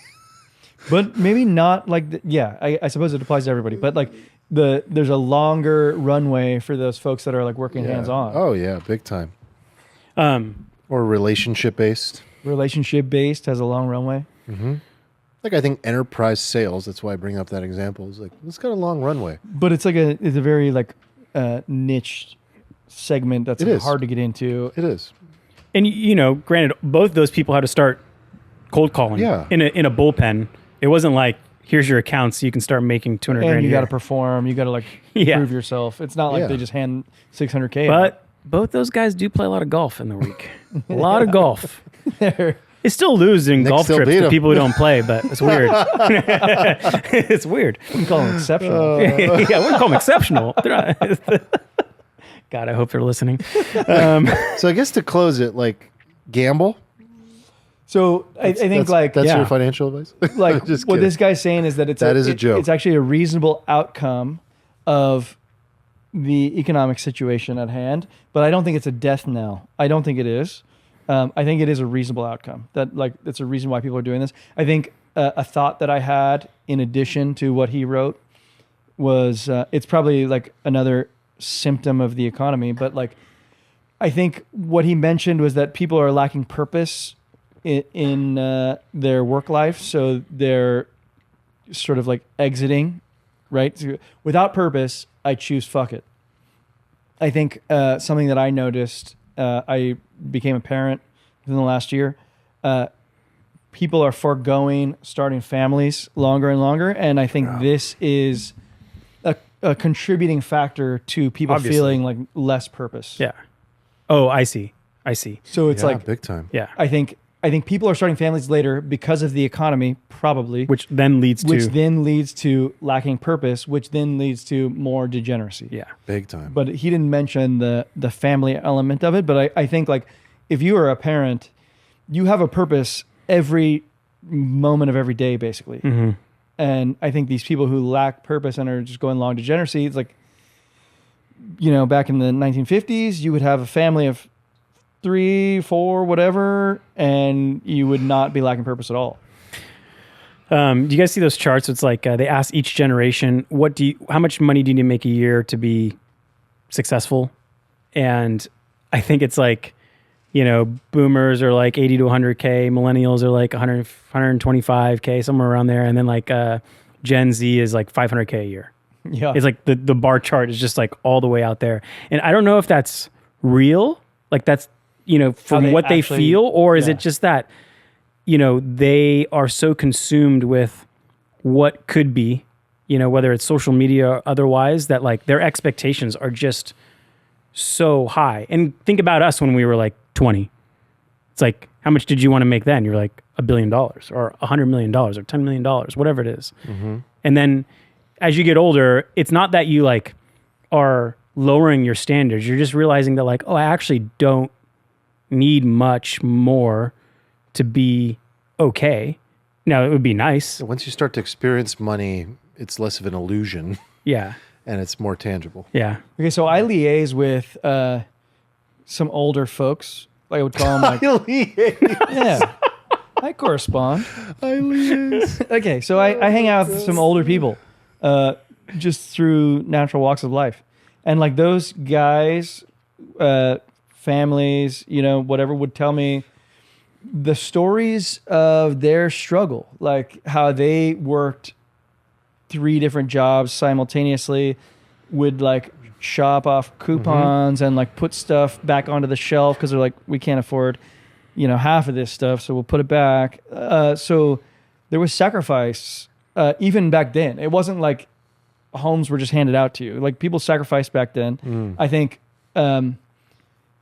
But maybe not like I suppose it applies to everybody. But like there's a longer runway for those folks that are like working hands on. Oh yeah, big time. Um, Or relationship based. Relationship based has a long runway. Like I think enterprise sales, that's why I bring up that example, is like it's got a long runway. But it's a very like niche segment that's It is. hard to get into. It is. and you know, granted, both those people had to start cold calling. Yeah. In a bullpen. It wasn't like, here's your account so you can start making 200 grand. And you a got year. to perform. You got to like Yeah. prove yourself. It's not like Yeah. they just hand 600K. But both those guys do play a lot of golf in the week. A lot of golf. out. They still lose in Nick golf still trips beat to 'em. people who don't play, but it's weird. It's weird. We call them exceptional. Yeah, we're call them exceptional. They're not- God, I hope they're listening. So I guess to close it, like gamble. So I think That's- like that's yeah. your financial advice. like Just what kidding. this guy's saying is that That is a joke. It's actually a reasonable outcome of the economic situation at hand, but I don't think it's a death knell. I don't think it is. I think it is a reasonable outcome. That like it's a reason why people are doing this. I think a thought that I had in addition to what he wrote was it's probably like another symptom of the economy, but like I think what he mentioned was that people are lacking purpose in their work life, so they're sort of like exiting, right? So without purpose, I choose fuck it. I think something that I noticed, I became a parent within the last year. People are foregoing starting families longer and longer, and I think this is a contributing factor to people Obviously. feeling like less purpose. Yeah. Oh, I see. So it's Yeah, like big time. Yeah. I think people are starting families later because of the economy, probably, Which then leads to lacking purpose, which then leads to more degeneracy. yeah. Big time. But he didn't mention the family element of it. But I think like if you are a parent, you have a purpose every moment of every day, basically. Mm-hmm. And I think these people who lack purpose and are just going long degeneracy, it's like, you know, back in the 1950s, you would have a family of 3, 4, whatever, and you would not be lacking purpose at all. Do you guys see those charts? It's like they ask each generation, how much money do you need to make a year to be successful? And I think it's like, you know, boomers are like 80 to 100K, millennials are like 100, 125K, somewhere around there. And then like Gen Z is like 500K a year. Yeah. It's like the bar chart is just like all the way out there. And I don't know if that's real, like that's, from they what they actually- feel, or is yeah. it just that, they are so consumed with what could be, whether it's social media or otherwise, that like their expectations are just so high. And think about us when we were like 20. It's like, how much did you want to make then? You're like $1 billion or $100 million or $10 million, whatever it is. Mm-hmm. And then as you get older, it's not that you like are lowering your standards. You're just realizing that like, oh, I actually don't need much more to be okay. Now, it would be nice. Once you start to experience money, it's less of an illusion Yeah. and it's more tangible. Yeah. Okay, so I liaise with some older folks. Like I would call them like, yeah, I correspond. Okay, so I hang out with some older people just through natural walks of life. And like those guys, families, whatever, would tell me the stories of their struggle, like how they worked 3 different jobs simultaneously, would like shop off coupons and like put stuff back onto the shelf because they're like, we can't afford, half of this stuff, so we'll put it back. So there was sacrifice even back then. It wasn't like homes were just handed out to you. Like people sacrificed back then. I think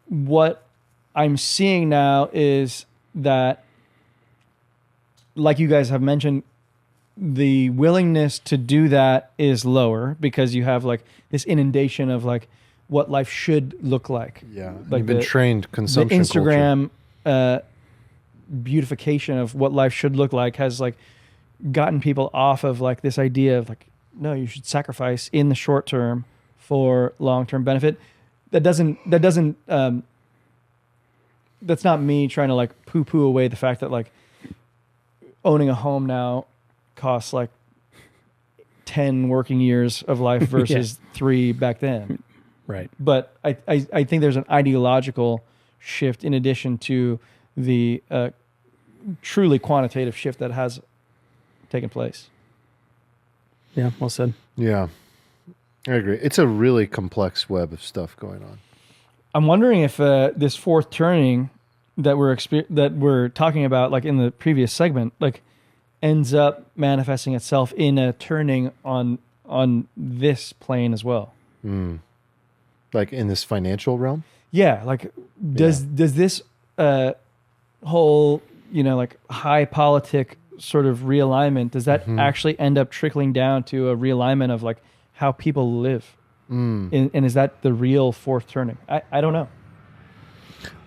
what I'm seeing now is that, like you guys have mentioned, the willingness to do that is lower because you have like this inundation of like what life should look like. Yeah, Like you've been the trained consumption The Instagram beautification of what life should look like has like gotten people off of like this idea of like, no, you should sacrifice in the short term for long-term benefit. That's not me trying to like poo-poo away the fact that like owning a home now costs like 10 working years of life versus 3 back then. Right. But I think there's an ideological shift in addition to the truly quantitative shift that has taken place. Yeah. Well said. Yeah, I agree. It's a really complex web of stuff going on. I'm wondering if this fourth turning that we're talking about, like in the previous segment, like ends up manifesting itself in a turning on this plane as well. Like in this financial realm? Yeah, like does this whole like high politic sort of realignment, does that actually end up trickling down to a realignment of like how people live? And is that the real fourth turning? I don't know.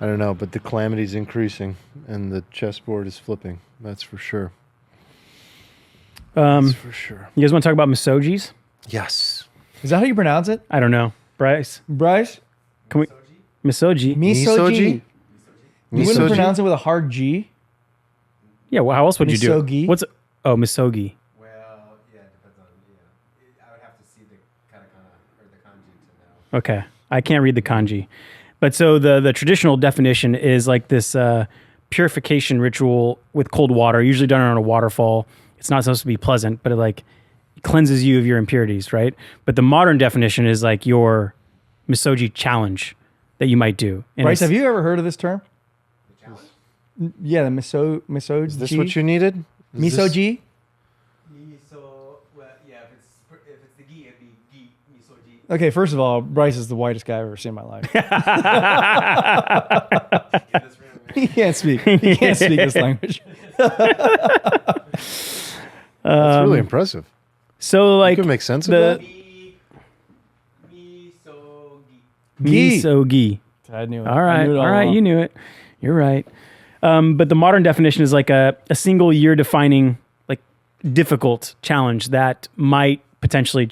I don't know, but the calamity's increasing and the chessboard is flipping. That's for sure. That's for sure. You guys want to talk about Misogis? Yes. Is that how you pronounce it? I don't know. Bryce? Can we? Misogi? Misogi. You wouldn't Misogi? pronounce it with a hard G? Yeah, well, how else would you do it? Misogi? Misogi. Well, yeah, it depends on, I would have to see the katakana or the kanji to know. Okay. I can't read the kanji. But so the traditional definition is like this purification ritual with cold water, usually done on a waterfall. It's not supposed to be pleasant, but it like cleanses you of your impurities, right? But the modern definition is like your Misogi challenge that you might do. And Bryce, it's- have you ever heard of this term? The challenge? Yeah, the Misogi. Is this what you needed? Is this- Misogi? So, well, yeah, if it's the gi, it'd be gi, misoji. Okay, first of all, Bryce is the whitest guy I've ever seen in my life. Get this round, man. He can't speak. He can't speak this language. That's really impressive. So You like can make sense of the- that? Misogi. Misogi. I knew it. All I right. knew it All right. along. You knew it. You're right. But the modern definition is like a single year defining like difficult challenge that might potentially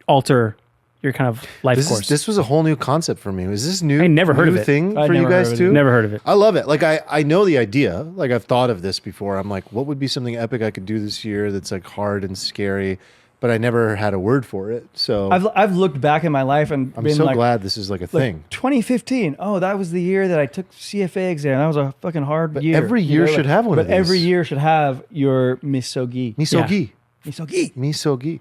alter your kind of life course. This was a whole new concept for me. Is this new? I never heard of new it. thing I'd for you never heard guys of it too? either. Never heard of it. I love it. Like I know the idea. Like I've thought of this before. I'm like, what would be something epic I could do this year that's like hard and scary, but I never had a word for it. So I've looked back in my life and I'm been so like, glad this is like a thing. 2015. Oh, that was the year that I took CFA exam. That was a fucking hard year. every year should have one of But every these. year should have your Misogi. Misogi. Misogi. Misogi.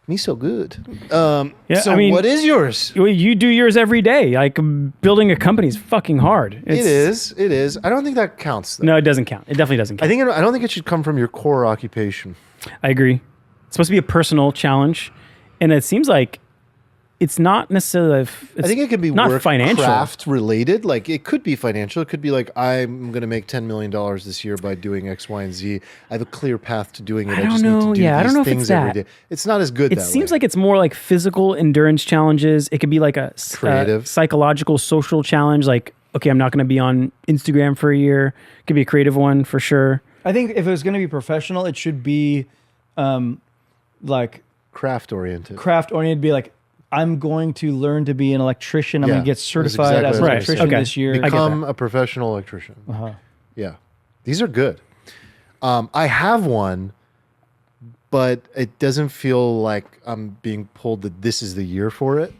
good. Yeah, So I mean- what is yours? Well, you do yours every day. Like building a company is fucking hard. It is. I don't think that counts, though. No, it doesn't count. It definitely doesn't count. I don't think it should come from your core occupation. I agree. It's supposed to be a personal challenge, and it seems like it's not necessarily. I think it could be not work financial. craft related. Like it could be financial. It could be like I'm going to make $10 million this year by doing X, Y, and Z. I have a clear path to doing it. I don't just know. need to do Yeah, I these don't know if things it's every that. day. It's not as good. It that seems way. like it's more like physical endurance challenges. It could be like a Creative. psychological, social challenge. Like, okay, I'm not going to be on Instagram for a year. It could be a creative one for sure. I think if it was going to be professional, it should be like craft oriented. craft oriented. Be like, I'm going to learn to be an electrician. I'm going to get that's certified exactly as an what I was electrician saying. this year. I get Become a professional electrician. Yeah, these are good. I have one, but it doesn't feel like I'm being pulled that this is the year for it.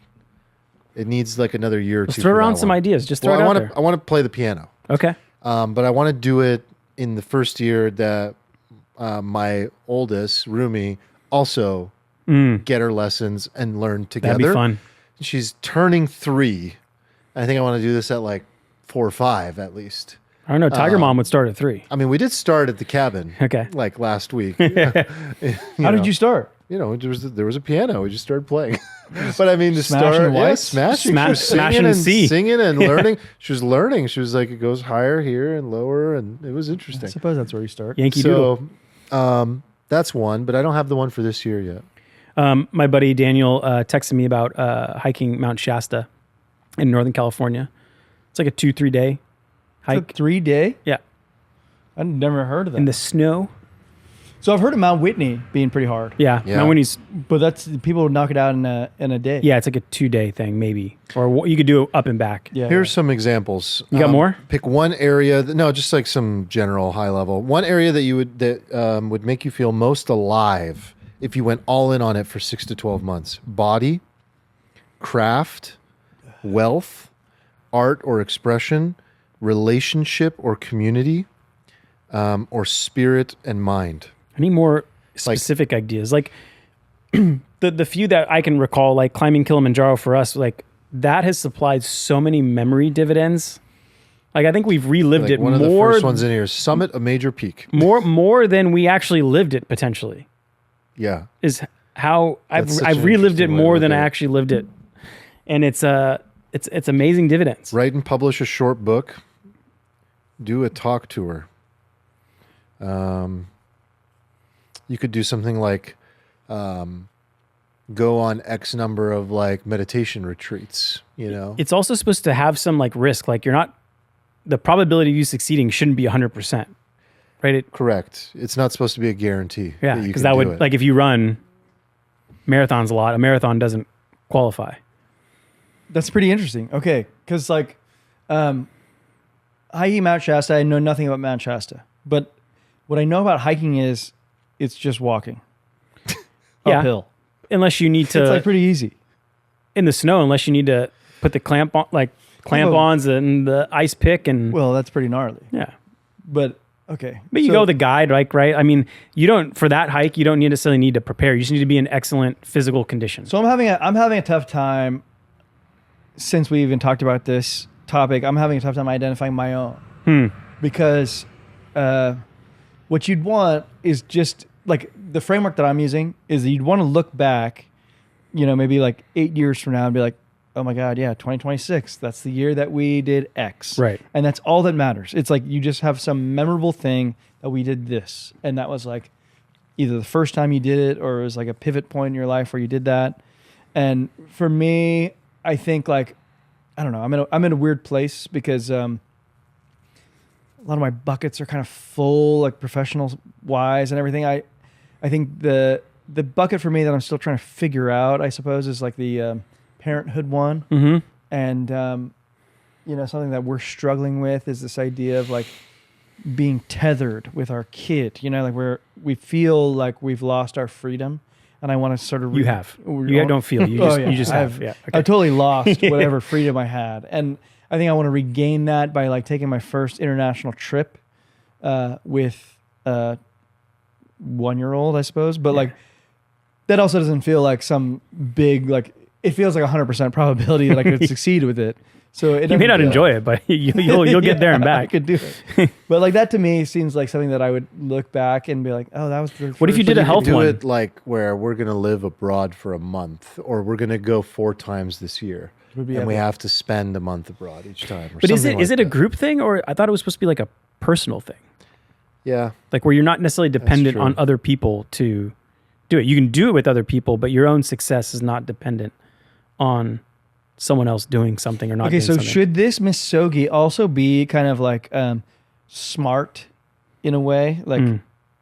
It needs like another year or Let's two. throw for around that some one. ideas. Just throw Well, it I out want there. to. I want to play the piano, Okay. but I want to do it in the first year that my oldest Rumi also get her lessons and learn together. That'd be fun. She's turning 3. I think I want to do this at like 4 or 5 at least. I don't know. Tiger Mom would start at 3. I mean, we did start at the cabin. Okay. Like last week. How did you start? You know, there was a piano. We just started playing. But I mean, to Smashing start, whites? smashing. Sma- She was smashing singing and C. singing and learning. She was learning. She was like, it goes higher here and lower, and it was I interesting. suppose that's where you start. Yankee Doodle. So, that's one, but I don't have the one for this year yet. My buddy Daniel texted me about hiking Mount Shasta in Northern California. It's like a 2-3 day hike. It's a 3-day? Yeah. I've never heard of that. In the snow. So I've heard of Mount Whitney being pretty hard. Yeah. Yeah. Mount Whitney's, But that's people would knock it out in a day. yeah, it's like a 2-day thing maybe. Or you could do it up and back. Yeah. Here's some examples. You got more? Pick one area. No, just like some general high level. One area that would make you feel most alive if you went all in on it for 6 to 12 months. Body, craft, wealth, art or expression, relationship or community, or spirit and mind. I need more specific ideas. Like the few that I can recall, like climbing Kilimanjaro for us, like that has supplied so many memory dividends. Like I think we've relived Like it one of more, the first ones in here is summit a major peak. more than we actually lived it potentially. Yeah. Is how That's such I've an relived it interesting way to more look than I at it. actually lived it, and it's amazing dividends. Write and publish a short book. Do a talk tour. You could do something like go on X number of like meditation retreats, you know? It's also supposed to have some like risk. Like the probability of you succeeding shouldn't be 100%, right? Correct. It's not supposed to be a guarantee. Yeah, you because can that do would it. like if you run marathons a lot, a marathon doesn't qualify. That's pretty interesting. Okay. Because like hiking Mount Shasta, I know nothing about Mount Shasta. But what I know about hiking is it's just walking. Yeah. Uphill. Unless you need to It's like pretty easy. in the snow, unless you need to put the clamp-ons and the ice pick and Well, that's pretty gnarly. yeah. But okay. But you So- go with the guide, like, right? I mean, you don't for that hike. You don't necessarily need to prepare. You just need to be in excellent physical condition. So I'm having a tough time since we even talked about this topic. I'm having a tough time identifying my own because what you'd want is just like the framework that I'm using is that you'd want to look back, you know, maybe like 8 years from now and be like, oh my God, yeah, 2026. That's the year that we did X. Right. And that's all that matters. It's like you just have some memorable thing that we did this. And that was like either the first time you did it or it was like a pivot point in your life where you did that. And for me, I think like, I don't know, I'm in a weird place because a lot of my buckets are kind of full, like professional wise and everything. I think the bucket for me that I'm still trying to figure out, I suppose, is like the parenthood one. Mm-hmm. And, you know, something that we're struggling with is this idea of like being tethered with our kid, you know, like we feel like we've lost our freedom. And I want to sort of... You have. You don't feel. You just, you just have. Yeah. Okay. I totally lost whatever freedom I had. And I think I want to regain that by like taking my first international trip with a 1-year-old, I suppose. But like that also doesn't feel like some big, like, it feels like 100% probability that I could succeed with it. So it You may doesn't not feel- enjoy it, but you'll get there and I back. could do it. But like that to me seems like something that I would look back and be like, oh, that was the What if you first- did a health do one? it like where we're going to live abroad for a month, or we're going to go 4 times this year, Would be and we epic. have to spend a month abroad each time. Or But is something it like a that. group thing, or I thought it was supposed to be like a personal thing, Yeah, like where you're not necessarily dependent true. on other people to do it. You can do it with other people, but your own success is not dependent on someone else doing something or not. Okay, doing so something. should this Misogi also be kind of like smart in a way, like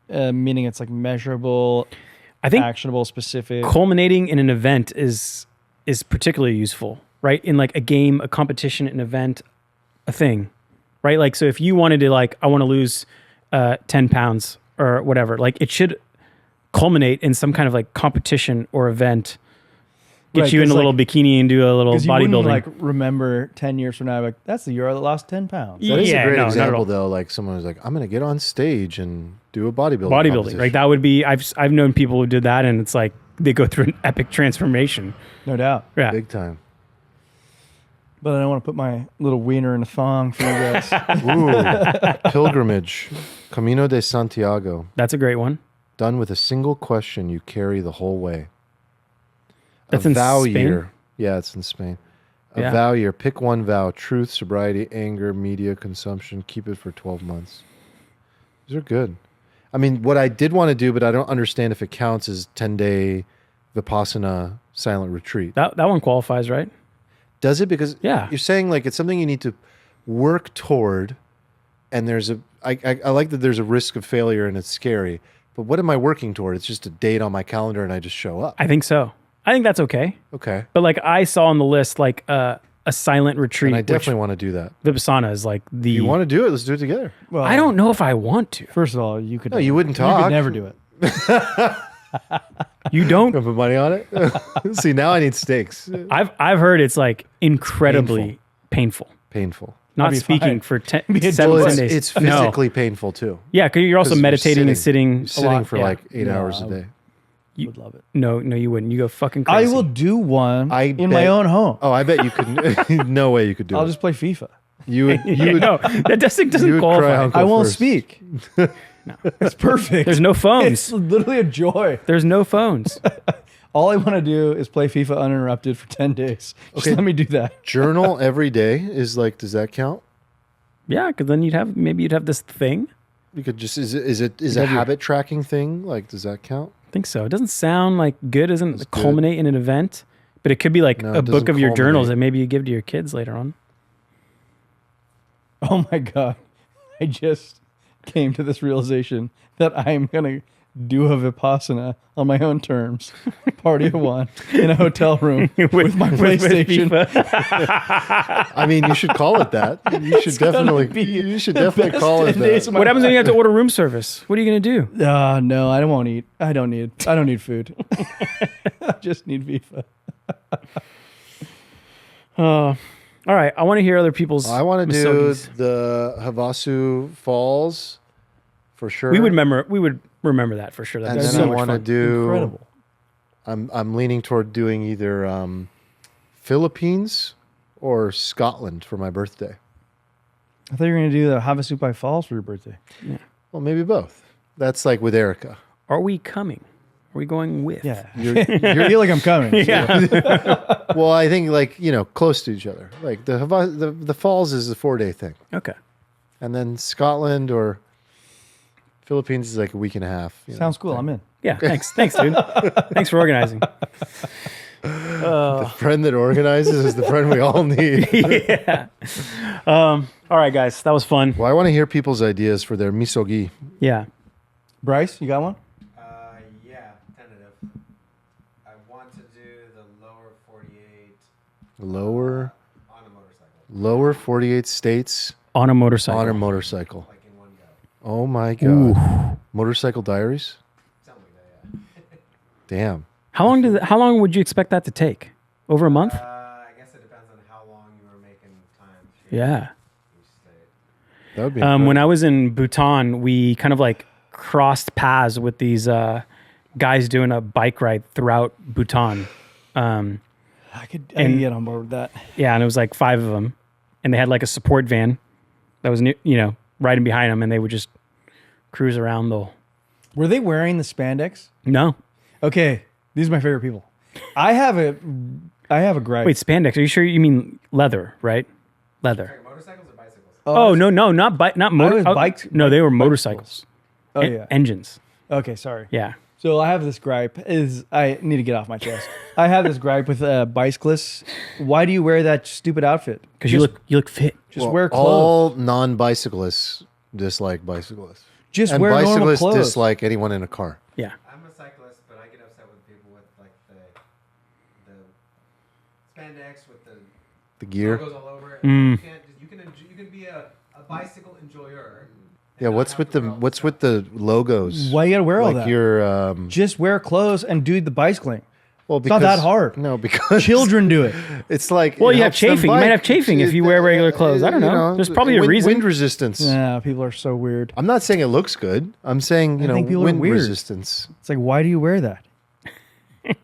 meaning it's like measurable, I think actionable, specific? culminating in an event is particularly useful, right? In like a game, a competition, an event, a thing, right? Like, so if you wanted to, like, I want to lose 10 pounds or whatever, like it should culminate in some kind of like competition or event. Get Right, you in 'cause, a little like- bikini and do a little Because you wouldn't bodybuilding. like remember 10 years from now, like that's the year I lost 10 pounds. Yeah. that is a great no, not at example all. though. Like someone was like, "I'm going to get on stage and do a bodybuilding." Bodybuilding, competition." like that would be. I've known people who did that, and it's like they go through an epic transformation. No doubt. Yeah, Big time. But I don't want to put my little wiener in a thong for you guys. Ooh, pilgrimage, Camino de Santiago, that's a great one. done with a single question you carry the whole way. That's a in vow Spain? year. Yeah, it's in Spain. A Yeah. vow year. Pick one vow: truth, sobriety, anger, media consumption. Keep it for 12 months. These are good. I mean, what I did want to do, but I don't understand if it counts, is 10-day Vipassana silent retreat. That one qualifies, right? Does it? Because Yeah. you're saying like it's something you need to work toward, and I like that there's a risk of failure and it's scary. But what am I working toward? It's just a date on my calendar and I just show up. I think so. I think that's okay. Okay. But like I saw on the list, like a silent retreat. And I definitely which want to do that. Vipassana is like the. You want to do it? Let's do it together. Well, I don't know if I want to. First of all, you could. No, you wouldn't You talk. could never do it. You don't. Gonna put money on it? See, now I need stakes. I've heard it's like incredibly painful. Painful. Not be speaking fine. for 10, Be a 7 Well, 10 it's, days. it's No. physically painful too. Yeah, because you're also 'Cause you're meditating and sitting. You're a sitting lot. for Yeah. like 8 No, hours a I day. You- would love it. No, you wouldn't. You go fucking I crazy. will do one I in my bet- own home. Oh, I bet you could. No way you could do I'll it. just play FIFA. You would. You Yeah, would. no, that doesn't you would cry qualify. uncle I won't first. speak. It's perfect. There's no It's phones. literally a joy. There's no phones. All I want to do is play FIFA uninterrupted for 10 days. Just Okay. let me do that. Journal every day is like. Does that count? Yeah, because then you'd have this thing. You could just. Is a have your- habit tracking thing like? Does that count? I think so. It doesn't sound like good. Doesn't It's good. culminate in an event, but it could be like No, a it book doesn't of your journals culminate. that maybe you give to your kids later on. Oh my God. I just came to this realization that I'm going to do a Vipassana on my own terms. Party of one in a hotel room with my PlayStation. I mean, you should call it that. You should definitely. be You should the definitely best call it 10 days that. of my What happens when you have life. to order room service? What are you gonna do? No, I won't eat. I don't need food. I just need FIFA. All right, I want to hear other people's. I want to do Misogis. the Havasu Falls for sure. We would remember that for sure. And That's then so I much want to fun. do. Incredible. I'm leaning toward doing either Philippines or Scotland for my birthday. I thought you were going to do the Havasupai Falls for your birthday. Well, maybe both. That's like with Erica. Are we coming? Are we going with? Yeah. You're, I feel like I'm coming. so- Yeah. well, I think like close to each other. Like the falls is a 4-day thing, Okay. and then Scotland or Philippines is like a week and a half. Sounds cool. I'm in. Yeah. Thanks, dude. Thanks for organizing. The friend that organizes is the friend we all need. Yeah. All right, guys, that was fun. Well, I want to hear people's ideas for their misogi. Yeah. Bryce, you got one? Yeah, tentative. I want to do the lower 48 Lower on a motorcycle, lower 48 states On a motorcycle. on a motorcycle. like in one go. Oh my god. Motorcycle Diaries? Something like that, yeah. Damn. How long would you expect that to take? Over a month? I guess it depends on how long you were making time. Yeah. Each state. That would be When I was in Bhutan, we kind of like crossed paths with these guys doing a bike ride throughout Bhutan. I could get on board with that. Yeah, and it was like 5 of them, and they had like a support van that was riding behind them, and they would just cruise around the. Were they wearing the spandex? No, Okay, these are my favorite people. I have a gripe. wait, spandex. Are you sure you mean leather? Right, leather. Sorry, motorcycles or bicycles? Oh no, not motor. was bikes. No, they were motorcycles. Oh yeah. Engines. Okay, sorry. Yeah. So I have this gripe. I need to get off my chest. I have this gripe with bicyclists. Why do you wear that stupid outfit? Because you look fit. Just wear clothes. All non-bicyclists dislike bicyclists. Just And wear normal bicyclists clothes. dislike anyone in a car. Yeah. I'm a cyclist, but I get upset with people with like the spandex with the Gear. logos all over it. Mm. You can be a bicycle enjoyer. Yeah, what's with the logos? Why you gotta wear all like that? your Just wear clothes and do the bicycling. well, It's not that hard. No, because Children do it. it's like Well, it you have helps them chafing. You might have chafing if you wear regular clothes. I don't know. There's probably a reason. Wind resistance. Yeah, people are so weird. I'm not saying it looks good. I'm saying think people are wind weird. resistance. It's like, why do you wear that?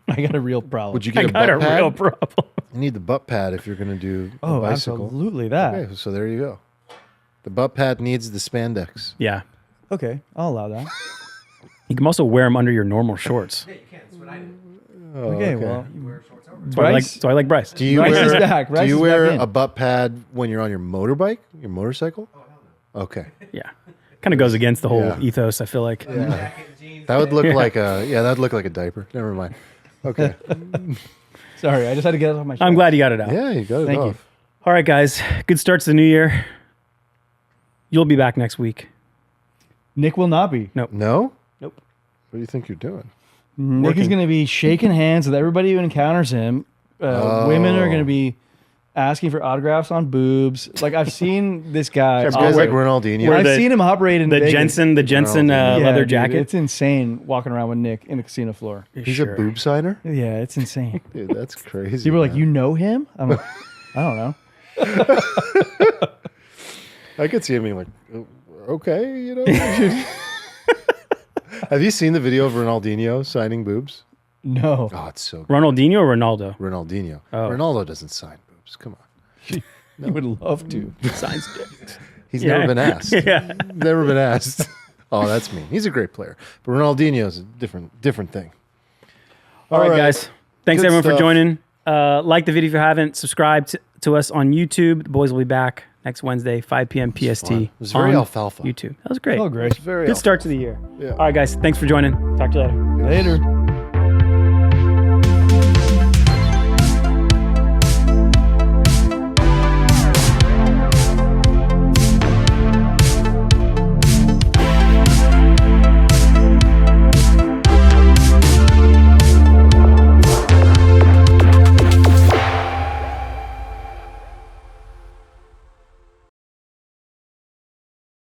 I got a real problem. Would you I get a got butt a pad? real problem. You need the butt pad if you're going to do a Oh, bicycle. absolutely that. Okay, so there you go. The butt pad needs the spandex. Yeah. Okay, I'll allow that. You can also wear them under your normal shorts. Yeah, you can. That's what I do. Okay, well, You wear shorts over. Bryce, So I like Bryce. Do you Bryce wear, is back. Bryce do you is wear back in. a butt pad when you're on your motorbike, your motorcycle? Oh, hell no. Okay. Yeah. Kind of goes against the whole Yeah. ethos, I feel like. Jacket, jeans. That would look like that'd look like a diaper. Never mind. Okay. sorry, I just had to get it off my chest. I'm glad you got it out. Yeah, you got it Thank you. off. All right, guys. Good start to the new year. You'll be back next week. Nick will not be. No. No? Nope. What do you think you're doing? Nick is Working. going to be shaking hands with everybody who encounters him. Women are going to be asking for autographs on boobs. Like I've seen this guy. You guys like where- Ronaldinho? I've the- seen him operate in The Vegas. Jensen Yeah, leather dude, jacket. It's insane walking around with Nick in the casino floor. He's Sure. a boob signer? Yeah, it's insane. Dude, that's crazy. People are like, man. you know him? I'm like, I don't know. I could see him being like, okay, Have you seen the video of Ronaldinho signing boobs? No. Oh, it's so good. Ronaldinho or Ronaldo? Ronaldinho. Oh. Ronaldo doesn't sign boobs. Come on. You would love to. Signs dicks. He's Yeah. never been asked. Yeah. Never been asked. Oh, that's mean. He's a great player. But Ronaldinho's a different thing. All right, guys. Thanks Good everyone for stuff. joining. Like the video if you haven't. Subscribe to us on YouTube. The boys will be back next Wednesday, 5 p.m. PST. fun. It was very on alfalfa. YouTube. That was great. Oh, great. Very Good start to the year. Yeah. All right, guys. Thanks for joining. Talk to you later. Later.